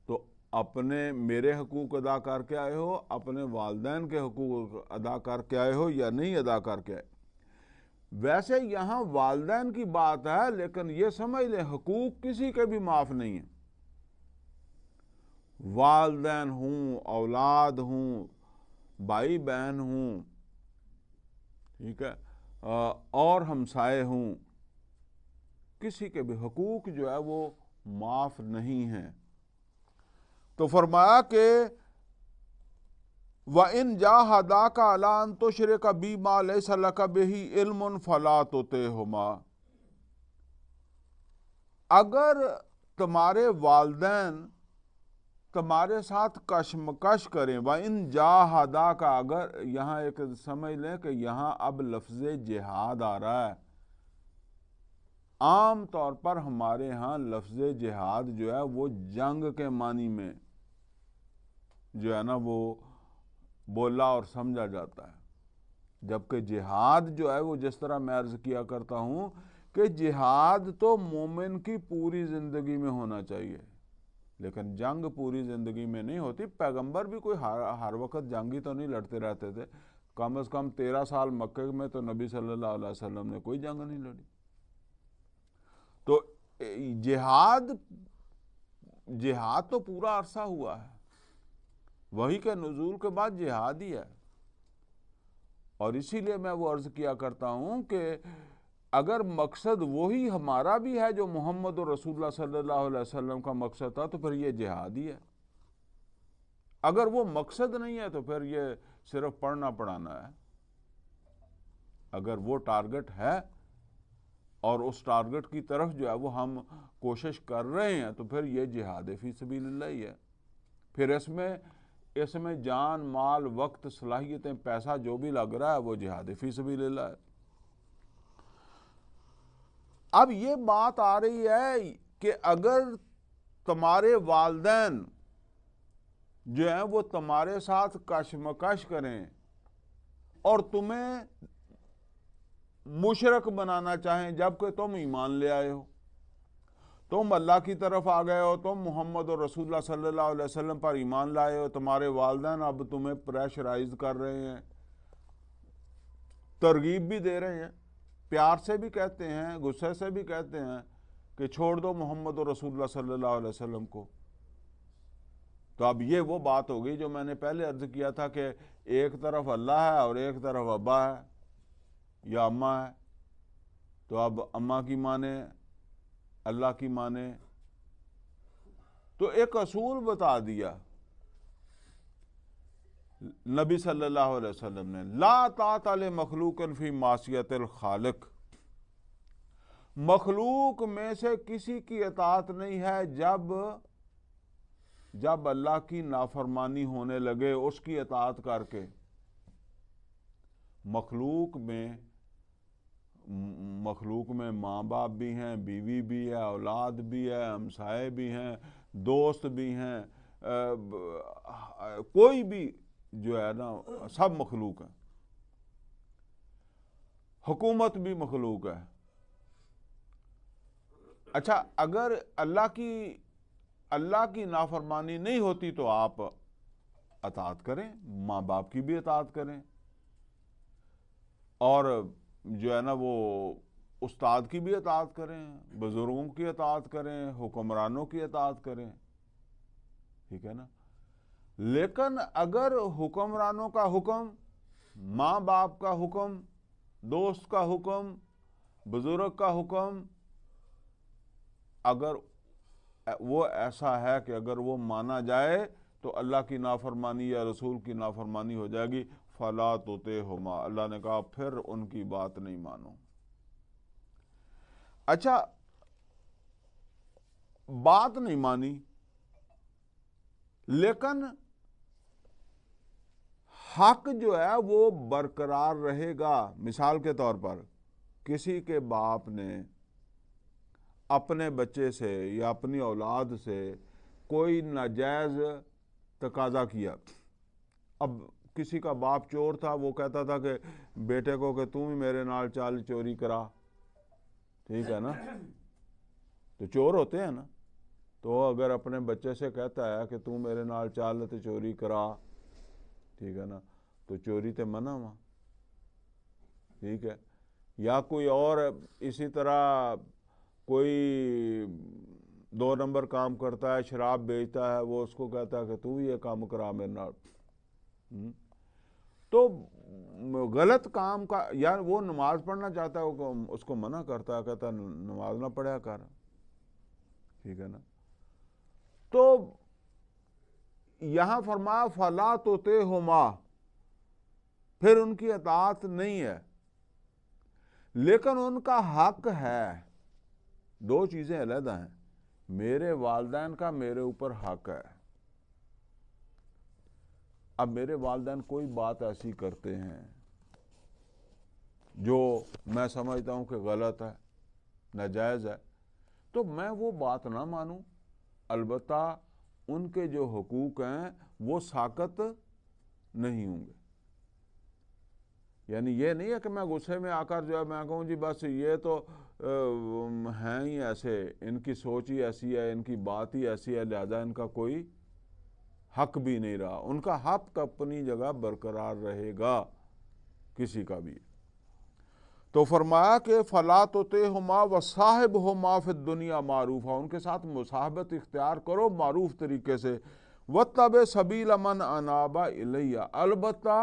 تو اپنے میرے حقوق ادا کر کے آئے ہو، اپنے والدین کے حقوق ادا کر کے آئے ہو یا نہیں ادا کر کے آئے۔ ویسے یہاں والدین کی بات ہے، لیکن یہ سمجھ لیں حقوق کسی کے بھی معاف نہیں ہیں، والدین ہوں، اولاد ہوں، بھائی بہن ہوں، ٹھیک ہے، اور ہمسائے ہوں، کسی کے بھی حقوق جو ہے وہ معاف نہیں ہیں۔ تو فرمایا کہ وَإِن جَاهَدَاكَ عَلَىٰ أَن تُشْرِكَ بِي مَا لَيْسَ لَكَ بِهِ عِلْمٌ فَلَا تُطِعْهُمَا، اگر تمہارے والدین تمہارے ساتھ کشمکش کریں، وَإِن جَاهَدَاكَ، اگر یہاں ایک سمجھ لیں کہ یہاں اب لفظ جہاد آ رہا ہے۔ عام طور پر ہمارے ہاں لفظ جہاد جو ہے وہ جنگ کے معنی میں جو ہے نا وہ بولا اور سمجھا جاتا ہے، جبکہ جہاد جو ہے وہ جس طرح میں عرض کیا کرتا ہوں کہ جہاد تو مومن کی پوری زندگی میں ہونا چاہیے، لیکن جنگ پوری زندگی میں نہیں ہوتی۔ پیغمبر بھی کوئی ہر وقت جنگی تو نہیں لڑتے رہتے تھے، کم از کم 13 سال مکہ میں تو نبی صلی اللہ علیہ وسلم نے کوئی جنگ نہیں لڑی۔ تو جہاد تو پورا عرصہ ہوا ہے، وحی کے نزول کے بعد جہاد ہی ہے، اور اسی لیے میں وہ عرض کیا کرتا ہوں کہ اگر مقصد وہی ہمارا بھی ہے جو محمد رسول اللہ صلی اللہ علیہ وسلم کا مقصد تھا تو پھر یہ جہاد ہی ہے۔ اگر وہ مقصد نہیں ہے تو پھر یہ صرف پڑھنا پڑھانا ہے۔ اگر وہ ٹارگٹ ہے اور اس ٹارگٹ کی طرف جو ہے وہ ہم کوشش کر رہے ہیں تو پھر یہ جہاد فی سبیل اللہ ہی ہے۔ پھر اس میں جان، مال، وقت، صلاحیتیں، پیسہ جو بھی لگ رہا ہے وہ جہاد فی سبیل اللہ ہے۔ اب یہ بات آ رہی ہے کہ اگر تمہارے والدین جو ہیں وہ تمہارے ساتھ کشمکش کریں اور تمہیں مشرک بنانا چاہیں جبکہ تم ایمان لے آئے ہو، تم اللہ کی طرف آ گئے ہو، تم محمد اور رسول اللہ صلی اللہ علیہ وسلم پر ایمان لائے ہو، تمہارے والدین اب تمہیں پریشرائز کر رہے ہیں، ترغیب بھی دے رہے ہیں، پیار سے بھی کہتے ہیں، غصے سے بھی کہتے ہیں کہ چھوڑ دو محمد اور رسول اللہ صلی اللہ علیہ وسلم کو، تو اب یہ وہ بات ہو گئی جو میں نے پہلے عرض کیا تھا کہ ایک طرف اللہ ہے اور ایک طرف ابا ہے یا اماں ہے، تو اب اماں کی مانے، اللہ کی مانے۔ تو ایک اصول بتا دیا نبی صلی اللہ علیہ وسلم نے، لا طاعۃ لمخلوق فی معصیت الخالق، مخلوق میں سے کسی کی اطاعت نہیں ہے جب اللہ کی نافرمانی ہونے لگے اس کی اطاعت کر کے۔ مخلوق میں ماں باپ بھی ہیں، بیوی بھی ہے، اولاد بھی ہے، ہمسائے بھی ہیں، دوست بھی ہیں، کوئی بھی جو ہے نا سب مخلوق ہیں، حکومت بھی مخلوق ہے۔ اچھا اگر اللہ کی نافرمانی نہیں ہوتی تو آپ اطاعت کریں، ماں باپ کی بھی اطاعت کریں، اور جو ہے نا وہ استاد کی بھی اطاعت کریں، بزرگوں کی اطاعت کریں، حکمرانوں کی اطاعت کریں، ٹھیک ہے نا۔ لیکن اگر حکمرانوں کا حکم، ماں باپ کا حکم دوست کا حکم، بزرگ کا حکم اگر وہ ایسا ہے کہ اگر وہ مانا جائے تو اللہ کی نافرمانی یا رسول کی نافرمانی ہو جائے گی، فَلَا تُطِعْهُمَا، اللہ نے کہا پھر ان کی بات نہیں مانو۔ اچھا، بات نہیں مانی لیکن حق جو ہے وہ برقرار رہے گا۔ مثال کے طور پر کسی کے باپ نے اپنے بچے سے یا اپنی اولاد سے کوئی ناجائز تقاضا کیا۔ اب کسی کا باپ چور تھا، وہ کہتا تھا کہ بیٹے کو کہ تم ہی میرے نال چال چوری کرا، ٹھیک ہے نا، تو چور ہوتے ہیں نا، تو اگر اپنے بچے سے کہتا ہے کہ تم میرے نال چال تے چوری کرا، ٹھیک ہے نا، تو چوری تے منع ہوا، ٹھیک ہے۔ یا کوئی اور اسی طرح کوئی 2 نمبر کام کرتا ہے، شراب بیچتا ہے، وہ اس کو کہتا ہے کہ تو یہ کام کرا میرے نال، تو غلط کام کا، یا وہ نماز پڑھنا چاہتا ہے، اس کو منع کرتا ہے، کہتا ہے نماز نہ پڑھیا کر، ٹھیک ہے نا۔ تو یہاں فرمایا فَلَا تُطِعْهُمَا، پھر ان کی اطاعت نہیں ہے، لیکن ان کا حق ہے۔ 2 چیزیں علیحدہ ہیں، میرے والدین کا میرے اوپر حق ہے۔ اب میرے والدین کوئی بات ایسی کرتے ہیں جو میں سمجھتا ہوں کہ غلط ہے، ناجائز ہے، تو میں وہ بات نہ مانوں، البتہ ان کے جو حقوق ہیں وہ ساقط نہیں ہوں گے۔ یعنی یہ نہیں ہے کہ میں غصے میں آ کر جو ہے میں کہوں جی بس یہ تو ہیں ہی ایسے، ان کی سوچ ہی ایسی ہے، ان کی بات ہی ایسی ہے، لہذا ان کا کوئی حق بھی نہیں رہا۔ ان کا حق اپنی جگہ برقرار رہے گا، کسی کا بھی۔ تو فرمایا کہ فَلَا تُطِعْهُمَا وَصَاحِبْهُمَا فِي الدُّنْيَا مَعْرُوفًا، ان کے ساتھ مصاحبت اختیار کرو معروف طریقے سے۔ وَاتَّبِعْ سَبِيلَ مَنْ أَنَابَ إِلَيَّ، البتہ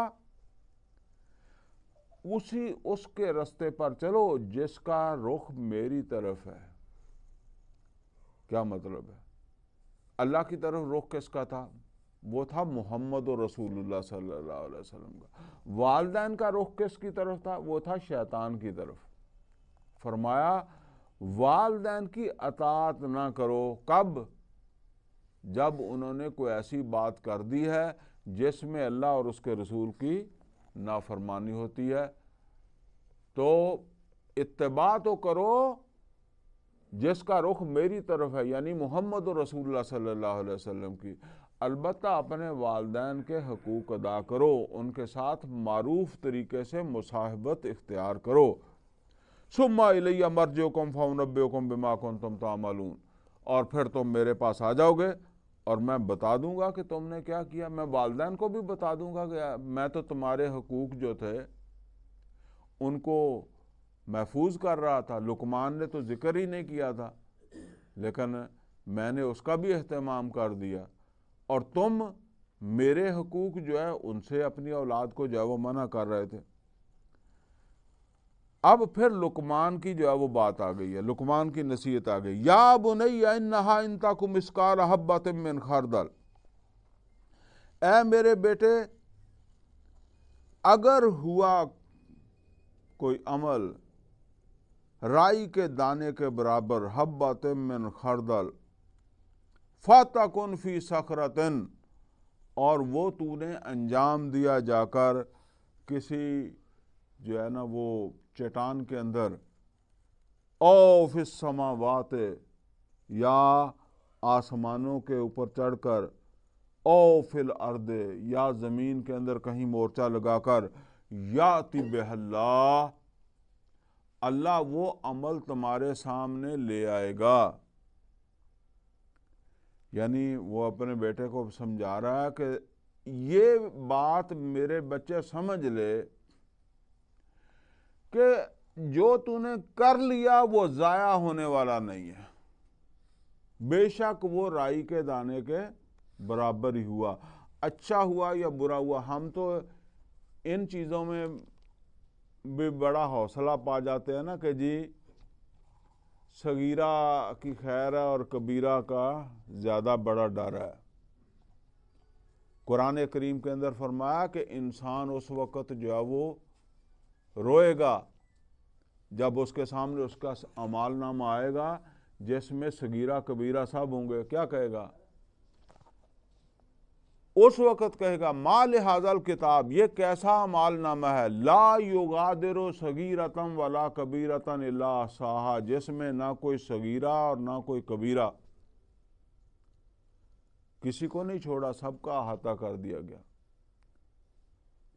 اس کے رستے پر چلو جس کا رخ میری طرف ہے۔ کیا مطلب ہے؟ اللہ کی طرف رخ کس کا تھا؟ وہ تھا محمد رسول اللہ صلی اللہ علیہ وسلم کا۔ والدین کا رخ کس کی طرف تھا؟ وہ تھا شیطان کی طرف۔ فرمایا والدین کی اطاعت نہ کرو، کب؟ جب انہوں نے کوئی ایسی بات کر دی ہے جس میں اللہ اور اس کے رسول کی نافرمانی ہوتی ہے، تو اتباع تو کرو جس کا رخ میری طرف ہے، یعنی محمد رسول اللہ صلی اللہ علیہ وسلم کی، البتہ اپنے والدین کے حقوق ادا کرو، ان کے ساتھ معروف طریقے سے مصاحبت اختیار کرو۔ ثم الی مرجعکم فانبئکم بما کنتم تعملون، اور پھر تم میرے پاس آ جاؤ گے اور میں بتا دوں گا کہ تم نے کیا کیا۔ میں والدین کو بھی بتا دوں گا کہ میں تو تمہارے حقوق جو تھے ان کو محفوظ کر رہا تھا۔ لقمان نے تو ذکر ہی نہیں کیا تھا، لیکن میں نے اس کا بھی اہتمام کر دیا، اور تم میرے حقوق جو ہے ان سے اپنی اولاد کو جو ہے وہ منع کر رہے تھے۔ اب پھر لقمان کی جو ہے وہ بات آ گئی ہے، لقمان کی نصیحت آ گئی۔ یا بنی انہا ان تک مثقال حبۃ من خردل، اے میرے بیٹے اگر ہوا کوئی عمل رائی کے دانے کے برابر، حبۃ من خردل، فَتَكُنْ فِي صَخْرَةٍ، اور وہ تو نے انجام دیا جا کر کسی جو ہے نا وہ چٹان کے اندر، او فی السماوات، یا آسمانوں کے اوپر چڑھ کر، او فی الارض، یا زمین کے اندر کہیں مورچہ لگا کر، یاتی بہ اللہ، اللہ وہ عمل تمہارے سامنے لے آئے گا۔ یعنی وہ اپنے بیٹے کو سمجھا رہا ہے کہ یہ بات میرے بچے سمجھ لے کہ جو تو نے کر لیا وہ ضائع ہونے والا نہیں ہے، بے شک وہ رائی کے دانے کے برابر ہی ہوا، اچھا ہوا یا برا ہوا۔ ہم تو ان چیزوں میں بھی بڑا حوصلہ پا جاتے ہیں نا کہ جی صغیرہ کی خیر ہے اور کبیرہ کا زیادہ بڑا ڈر ہے۔ قرآن کریم کے اندر فرمایا کہ انسان اس وقت جو ہے وہ روئے گا جب اس کے سامنے اس کا اعمال نامہ آئے گا جس میں صغیرہ کبیرہ سب ہوں گے۔ کیا کہے گا؟ اس وقت کہے گا ما لہذا الکتاب، یہ کیسا اعمال نامہ ہے، لا یغادر صغیرۃ ولا کبیرۃ الا احصاھا، جس میں نہ کوئی صغیرہ اور نہ کوئی کبیرہ، کسی کو نہیں چھوڑا، سب کا احاطہ کر دیا گیا۔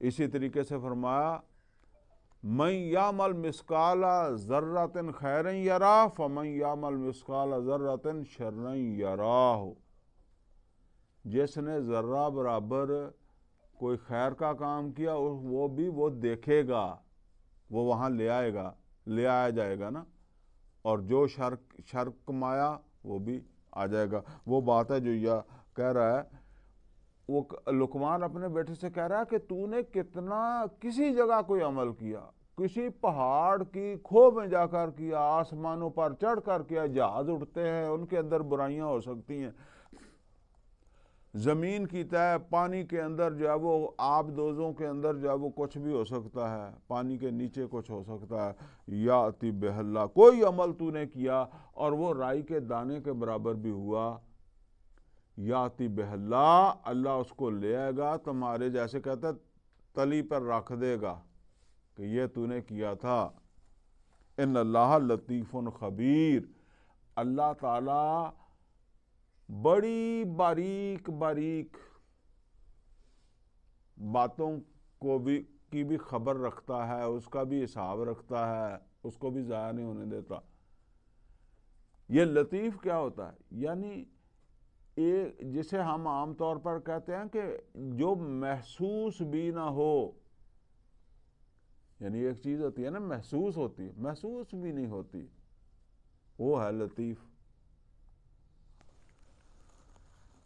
اسی طریقے سے فرمایا من یعمل مثقال ذرۃ خیرا یرہ فمن یعمل مثقال ذرۃ شرا یراہ، جس نے ذرہ برابر کوئی خیر کا کام کیا وہ بھی وہ دیکھے گا، وہ وہاں لے آیا جائے گا نا، اور جو شر کمایا وہ بھی آ جائے گا۔ وہ بات ہے جو یہ کہہ رہا ہے، وہ لقمان اپنے بیٹے سے کہہ رہا ہے کہ تو نے کتنا کسی جگہ کوئی عمل کیا، کسی پہاڑ کی کھو میں جا کر کیا، آسمانوں پر چڑھ کر کیا، جہاز اڑتے ہیں ان کے اندر برائیاں ہو سکتی ہیں، زمین کی تہ پانی کے اندر جو ہے وہ آب دوزوں کے اندر جو ہے وہ کچھ بھی ہو سکتا ہے، پانی کے نیچے کچھ ہو سکتا ہے، یاتی بہلا، کوئی عمل تو نے کیا اور وہ رائی کے دانے کے برابر بھی ہوا، یاتی بہلا، اللہ اس کو لے آئے گا تمہارے جیسے کہتا ہے تلی پر رکھ دے گا کہ یہ تو نے کیا تھا۔ ان اللہ لطیف خبیر، اللہ تعالی بڑی باریک باریک باتوں کی بھی خبر رکھتا ہے، اس کا بھی حساب رکھتا ہے، اس کو بھی ضائع نہیں ہونے دیتا۔ یہ لطیف کیا ہوتا ہے؟ یعنی جسے ہم عام طور پر کہتے ہیں کہ جو محسوس بھی نہ ہو، یعنی ایک چیز ہوتی ہے نا محسوس ہوتی ہے، محسوس بھی نہیں ہوتی، وہ ہے لطیف۔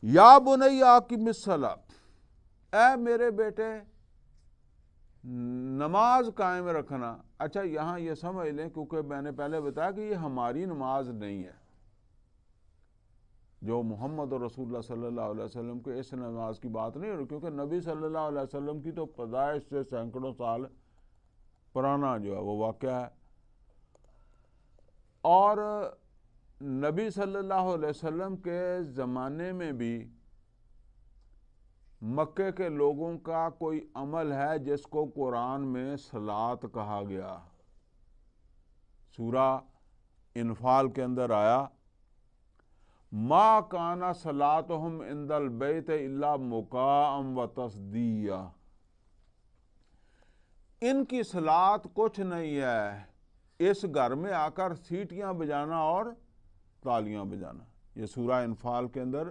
یا بنی اقم الصلاۃ، اے میرے بیٹے نماز قائم رکھنا۔ اچھا یہاں یہ سمجھ لیں، کیونکہ میں نے پہلے بتایا کہ یہ ہماری نماز نہیں ہے، جو محمد رسول اللہ صلی اللہ علیہ وسلم کے اس نماز کی بات نہیں ہو رہی، کیونکہ نبی صلی اللہ علیہ وسلم کی تو پیدائش سے سینکڑوں سال پرانا جو ہے وہ واقعہ ہے، اور نبی صلی اللہ علیہ وسلم کے زمانے میں بھی مکے کے لوگوں کا کوئی عمل ہے جس کو قرآن میں صلاۃ کہا گیا۔ سورہ انفال کے اندر آیا ما کان صلاتہم عند البیت الا مکاء و تصدیہ، ان کی صلاۃ کچھ نہیں ہے اس گھر میں آ کر سیٹیاں بجانا اور تالیاں بجانا۔ یہ سورہ انفال کے اندر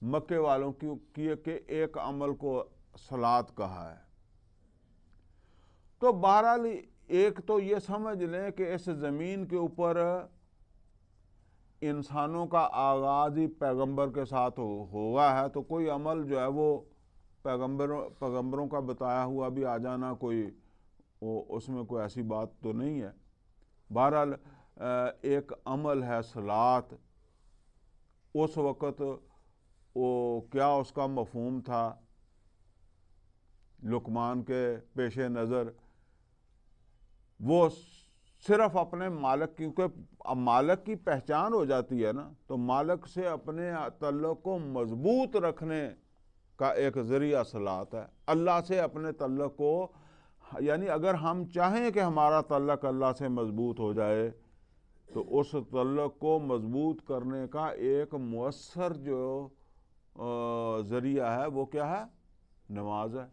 مکے والوں کی کہ ایک عمل کو صلاۃ کہا ہے۔ تو بہرحال ایک تو یہ سمجھ لیں کہ اس زمین کے اوپر انسانوں کا آغاز ہی پیغمبر کے ساتھ ہوا ہے، تو کوئی عمل جو ہے وہ پیغمبروں کا بتایا ہوا بھی آ جانا کوئی اس میں کوئی ایسی بات تو نہیں ہے۔ بہرحال ایک عمل ہے صلاۃ، اس وقت وہ کیا اس کا مفہوم تھا لقمان کے پیش نظر، وہ صرف اپنے مالک، کیونکہ مالک کی پہچان ہو جاتی ہے نا، تو مالک سے اپنے تعلق کو مضبوط رکھنے کا ایک ذریعہ صلاۃ ہے۔ اللہ سے اپنے تعلق کو، یعنی اگر ہم چاہیں کہ ہمارا تعلق اللہ سے مضبوط ہو جائے تو اس تعلق کو مضبوط کرنے کا ایک مؤثر جو ذریعہ ہے وہ کیا ہے؟ نماز ہے۔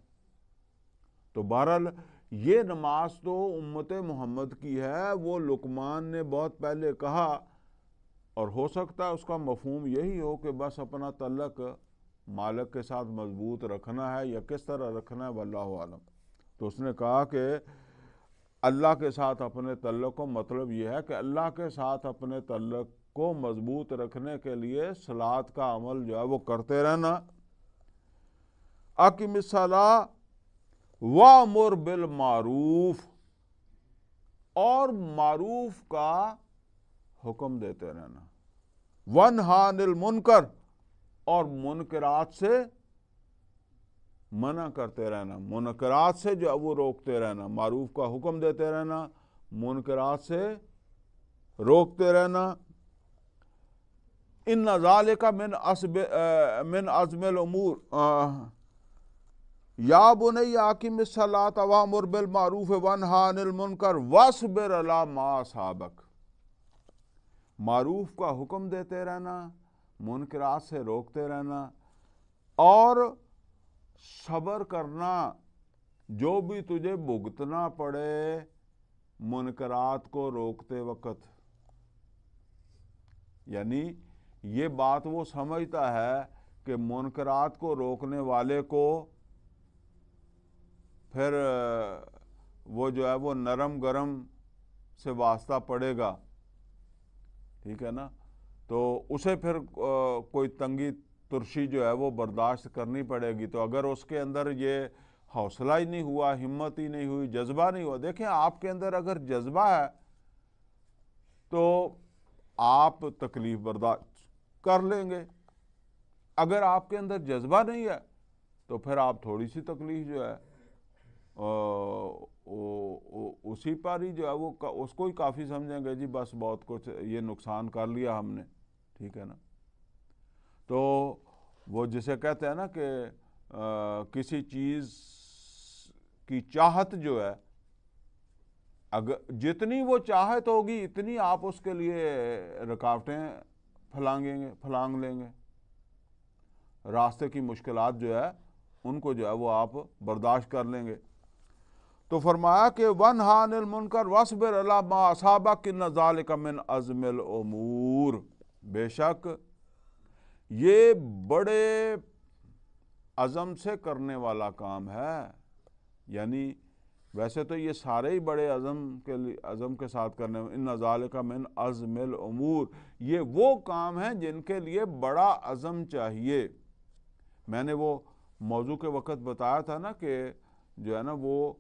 تو بہرحال یہ نماز تو امت محمد کی ہے، وہ لقمان نے بہت پہلے کہا، اور ہو سکتا ہے اس کا مفہوم یہی ہو کہ بس اپنا تعلق مالک کے ساتھ مضبوط رکھنا ہے، یا کس طرح رکھنا ہے واللہ عالم۔ تو اس نے کہا کہ اللہ کے ساتھ اپنے تعلق کو، مطلب یہ ہے کہ اللہ کے ساتھ اپنے تعلق کو مضبوط رکھنے کے لیے صلاۃ کا عمل جو ہے وہ کرتے رہنا۔ اقم الصلاۃ وامر بالمعروف، اور معروف کا حکم دیتے رہنا، وَانْهَا عَنِ الْمُنْكَرِ، اور منکرات سے منع کرتے رہنا، منکرات سے جو وہ روکتے رہنا، معروف کا حکم دیتے رہنا، منکرات سے روکتے رہنا۔ ان ذالک من عزم الامور، یا بنی اقم الصلاۃ وامر بالمعروف وانہا عن المنکر واصبر علی ما اصابک، معروف کا حکم دیتے رہنا، منکرات سے روکتے رہنا، اور صبر کرنا جو بھی تجھے بھگتنا پڑے منکرات کو روکتے وقت۔ یعنی یہ بات وہ سمجھتا ہے کہ منکرات کو روکنے والے کو پھر وہ جو ہے وہ نرم گرم سے واسطہ پڑے گا، ٹھیک ہے نا، تو اسے پھر کوئی تنگی ترشی جو ہے وہ برداشت کرنی پڑے گی۔ تو اگر اس کے اندر یہ حوصلہ ہی نہیں ہوا، ہمت ہی نہیں ہوئی، جذبہ نہیں ہوا، دیکھیں آپ کے اندر اگر جذبہ ہے تو آپ تکلیف برداشت کر لیں گے، اگر آپ کے اندر جذبہ نہیں ہے تو پھر آپ تھوڑی سی تکلیف جو ہے اسی پر ہی جو ہے وہ اس کو ہی کافی سمجھیں گے، جی بس بہت کچھ یہ نقصان کر لیا ہم نے، ٹھیک ہے نا۔ تو وہ جسے کہتے ہیں نا کہ کسی چیز کی چاہت جو ہے، اگر جتنی وہ چاہت ہوگی اتنی آپ اس کے لیے رکاوٹیں پھلانگ لیں گے، راستے کی مشکلات جو ہے ان کو جو ہے وہ آپ برداشت کر لیں گے۔ تو فرمایا کہ وَانْهَا عَنِ الْمُنْكَرِ وَاصْبِرْ عَلَىٰ مَا أَصَابَكَ إِنَّ ذَلِكَ مِنْ عَزْمِ الْأُمُورِ، بے شک یہ بڑے عزم سے کرنے والا کام ہے۔ یعنی ویسے تو یہ سارے ہی بڑے عزم کے ساتھ کرنے، ان ذالک من عزم الامور، یہ وہ کام ہیں جن کے لیے بڑا عزم چاہیے۔ میں نے وہ موضوع کے وقت بتایا تھا نا کہ جو ہے نا وہ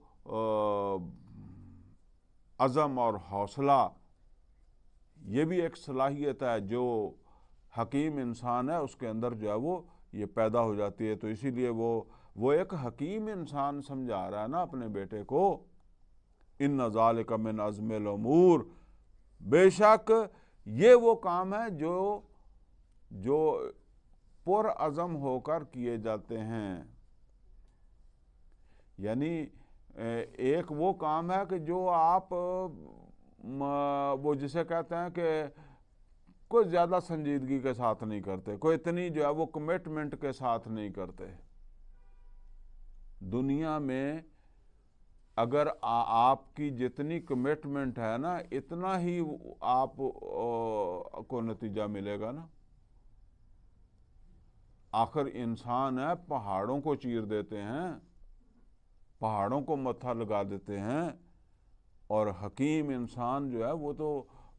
عزم اور حوصلہ یہ بھی ایک صلاحیت ہے جو حکیم انسان ہے اس کے اندر جو ہے وہ یہ پیدا ہو جاتی ہے۔ تو اسی لیے وہ ایک حکیم انسان سمجھا رہا ہے نا اپنے بیٹے کو، ان ذالک من عزم الامور، بے شک یہ وہ کام ہے جو پر عزم ہو کر کیے جاتے ہیں۔ یعنی ایک وہ کام ہے کہ جو آپ وہ جسے کہتے ہیں کہ کوئی زیادہ سنجیدگی کے ساتھ نہیں کرتے، کوئی اتنی جو ہے وہ کمٹمنٹ کے ساتھ نہیں کرتے۔ دنیا میں اگر آپ کی جتنی کمٹمنٹ ہے نا اتنا ہی آپ کو نتیجہ ملے گا نا۔ آخر انسان ہے، پہاڑوں کو چیر دیتے ہیں، پہاڑوں کو متھا لگا دیتے ہیں، اور حکیم انسان جو ہے وہ تو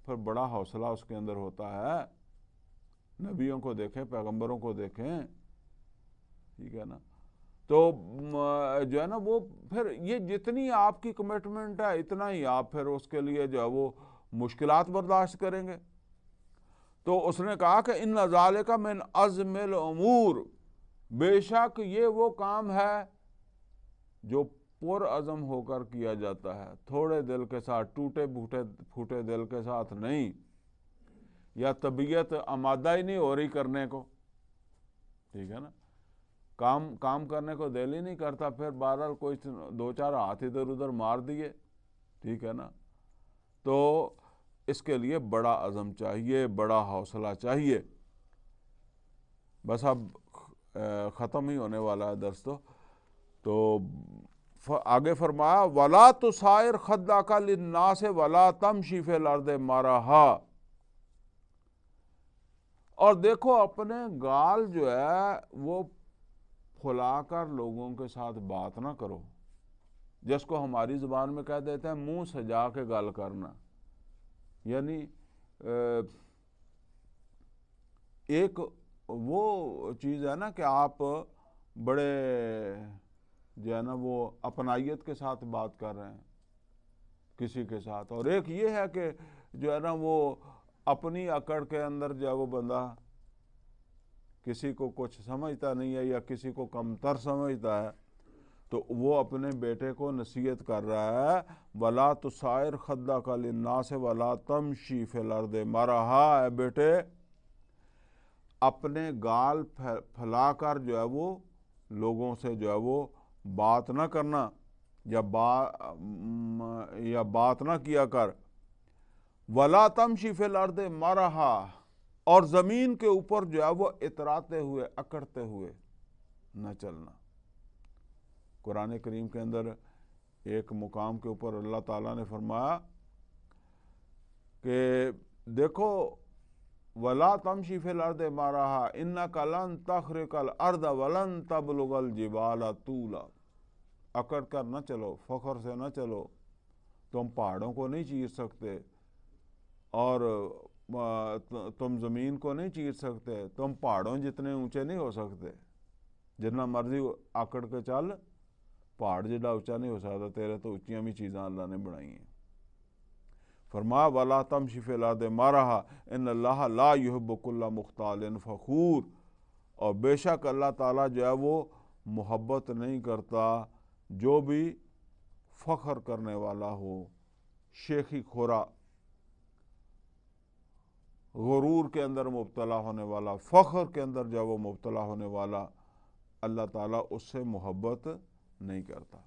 پھر بڑا حوصلہ اس کے اندر ہوتا ہے۔ نبیوں کو دیکھیں، پیغمبروں کو دیکھیں، ٹھیک ہے نا۔ تو جو ہے نا وہ پھر یہ جتنی آپ کی کمٹمنٹ ہے اتنا ہی آپ پھر اس کے لیے جو ہے وہ مشکلات برداشت کریں گے۔ تو اس نے کہا کہ ان ذالک من عزم الامور، بے شک یہ وہ کام ہے جو پر عزم ہو کر کیا جاتا ہے، تھوڑے دل کے ساتھ، ٹوٹے پھوٹے دل کے ساتھ نہیں، یا طبیعت آمادہ ہی نہیں ہو رہی کرنے کو، ٹھیک ہے نا، کام کرنے کو دل ہی نہیں کرتا، پھر بہرحال کوئی دو چار ہاتھ ادھر ادھر مار دیے، ٹھیک ہے نا۔ تو اس کے لیے بڑا عزم چاہیے، بڑا حوصلہ چاہیے۔ بس اب ختم ہی ہونے والا ہے درس تو آگے فرمایا وَلَا تُسَائِرْ خَدَّكَ لِلنَّاسِ وَلَا تَمْشِ فِي الْأَرْضِ مَرَحًا، اور دیکھو اپنے گال جو ہے وہ پھلا کر لوگوں کے ساتھ بات نہ کرو، جس کو ہماری زبان میں کہہ دیتے ہیں منہ سجا کے گل کرنا۔ یعنی ایک وہ چیز ہے نا کہ آپ بڑے جو ہے نا وہ اپنائیت کے ساتھ بات کر رہے ہیں، کسی کے ساتھ. اور ایک یہ ہے کہ جو ہے نا وہ اپنی اکڑ کے اندر جو ہے وہ بندہ کسی کو کچھ سمجھتا نہیں ہے یا کسی کو کمتر سمجھتا ہے تو وہ اپنے بیٹے کو نصیحت کر رہا ہے وَلَا تُسَائِرْ خَدَّكَ لِلنَّاسِ وَلَا تَمْشِي فِي الْأَرْضِ مَرَحًا. اے بیٹے اپنے گال پھیلا کر جو ہے وہ لوگوں سے جو ہے وہ بات نہ کرنا یا بات نہ کیا کر. وَلَا تَمْشِي فِي الْأَرْضِ مَرَحًا، اور زمین کے اوپر جو ہے وہ اتراتے ہوئے اکڑتے ہوئے نہ چلنا. قرآن کریم کے اندر ایک مقام کے اوپر اللہ تعالیٰ نے فرمایا کہ دیکھو وَلَا تَمْشِي فِي الْأَرْضِ مَرَحًا إِنَّكَ لَن تَخْرِقَ الْأَرْضَ وَلَن تَبْلُغَ الْجِبَالَ طُولًا. اکڑ کر نہ چلو، فخر سے نہ چلو. تم پہاڑوں کو نہیں چیر سکتے اور تم زمین کو نہیں چیر سکتے. تم پہاڑوں جتنے اونچے نہیں ہو سکتے. جتنا مرضی آکڑ کے چل، پہاڑ جڑا اونچا نہیں ہو سکتا. تیرے تو اونچیاں بھی چیزاں اللہ نے بنائی ہیں. فرمایا وَلَا تَمْشِي فِي الْأَرْضِ مَرَحًا إِنَّ اللَّهَ لَا يُحِبُّ كُلَّ مُخْتَالٍ فَخُورٍ. اور بے شک اللہ تعالیٰ جو ہے وہ محبت نہیں کرتا جو بھی فخر کرنے والا ہو، شیخی خورا، غرور کے اندر مبتلا ہونے والا، فخر کے اندر جو وہ مبتلا ہونے والا، اللہ تعالیٰ اس سے محبت نہیں کرتا.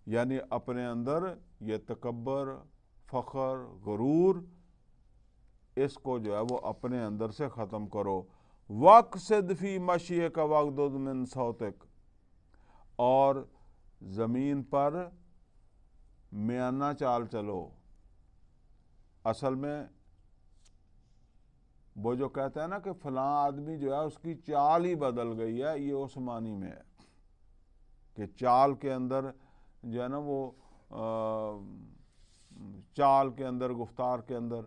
یعنی اپنے اندر یہ تکبر، فخر، غرور، اس کو جو ہے وہ اپنے اندر سے ختم کرو. وَاقْصِدْ فِي مَشْيِكَ وَاغْضُضْ مِنْ صَوْتِكَ، اور زمین پر میانہ چال چلو. اصل میں وہ جو کہتے ہیں نا کہ فلاں آدمی جو ہے اس کی چال ہی بدل گئی ہے، یہ اس معنی میں ہے کہ چال کے اندر جو ہے نا وہ چال کے اندر، گفتار کے اندر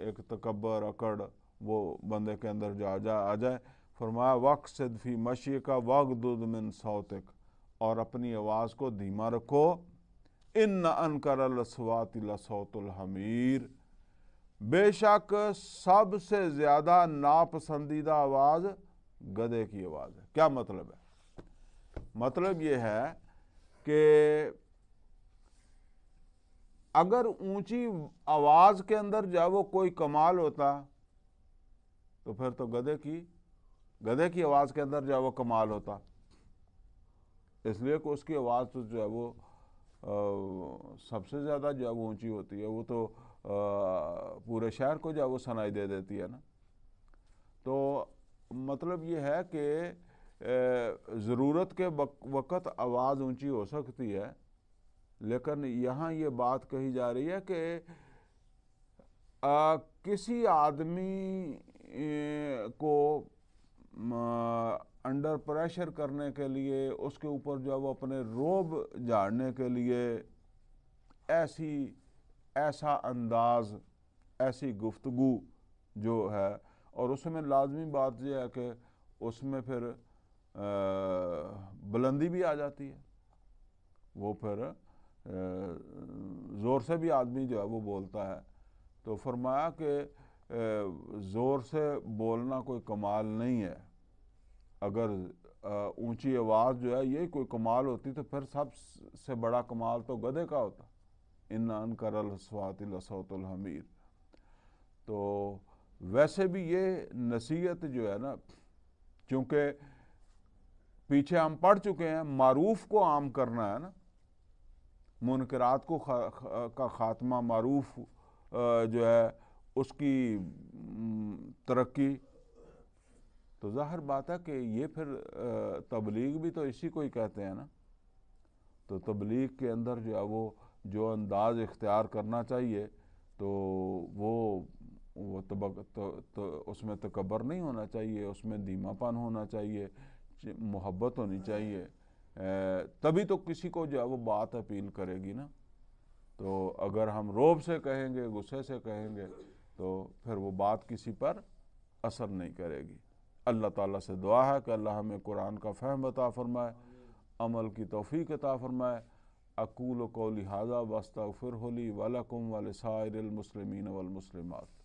ایک تکبر، اکڑ وہ بندے کے اندر جو آ جائے. فرمایا وَاقْصِدْ فِي مَشْيِكَ وَاغْضُضْ مِنْ صَوْتِكَ، اور اپنی آواز کو دھیما رکھو. إِنَّ أَنْكَرَ الْأَصْوَاتِ لَصَوْتُ الْحَمِيرِ، بے شک سب سے زیادہ ناپسندیدہ آواز گدھے کی آواز ہے. کیا مطلب ہے؟ مطلب یہ ہے کہ اگر اونچی آواز کے اندر جو ہے وہ کوئی کمال ہوتا تو پھر تو گدھے کی آواز کے اندر جو ہے وہ کمال ہوتا. اس لیے کہ اس کی آواز تو جو ہے وہ سب سے زیادہ جو ہے وہ اونچی ہوتی ہے. وہ تو پورے شہر کو جو ہے وہ سنائی دے دیتی ہے نا. تو مطلب یہ ہے کہ ضرورت کے وقت آواز اونچی ہو سکتی ہے، لیکن یہاں یہ بات کہی جا رہی ہے کہ کسی آدمی کو انڈر پریشر کرنے کے لیے، اس کے اوپر جو ہے وہ اپنے روب جھاڑنے کے لیے ایسا انداز، ایسی گفتگو جو ہے، اور اس میں لازمی بات یہ ہے کہ اس میں پھر بلندی بھی آ جاتی ہے. وہ پھر زور سے بھی آدمی جو ہے وہ بولتا ہے. تو فرمایا کہ زور سے بولنا کوئی کمال نہیں ہے. اگر اونچی آواز جو ہے یہ کوئی کمال ہوتی تو پھر سب سے بڑا کمال تو گدھے کا ہوتا. إِنَّ أَنْكَرَ الْأَصْوَاتِ لَصَوْتُ الْحَمِيرِ. تو ویسے بھی یہ نصیحت جو ہے نا، چونکہ پیچھے ہم پڑھ چکے ہیں معروف کو عام کرنا ہے نا، منکرات کا خاتمہ، معروف جو ہے اس کی ترقی. تو ظاہر بات ہے کہ یہ پھر تبلیغ بھی تو اسی کو ہی کہتے ہیں نا. تو تبلیغ کے اندر جو ہے وہ جو انداز اختیار کرنا چاہیے تو وہ اس میں تکبر نہیں ہونا چاہیے، اس میں دھیما پن ہونا چاہیے، محبت ہونی چاہیے. تبھی تو کسی کو جو ہے وہ بات اپیل کرے گی نا. تو اگر ہم روب سے کہیں گے، غصے سے کہیں گے تو پھر وہ بات کسی پر اثر نہیں کرے گی. اللہ تعالیٰ سے دعا ہے کہ اللہ ہمیں قرآن کا فہم عطا فرمائے، عمل کی توفیق عطا فرمائے. اقول قولی ھذا واستغفرہ لی ولکم ولسائر المسلمین والمسلمات۔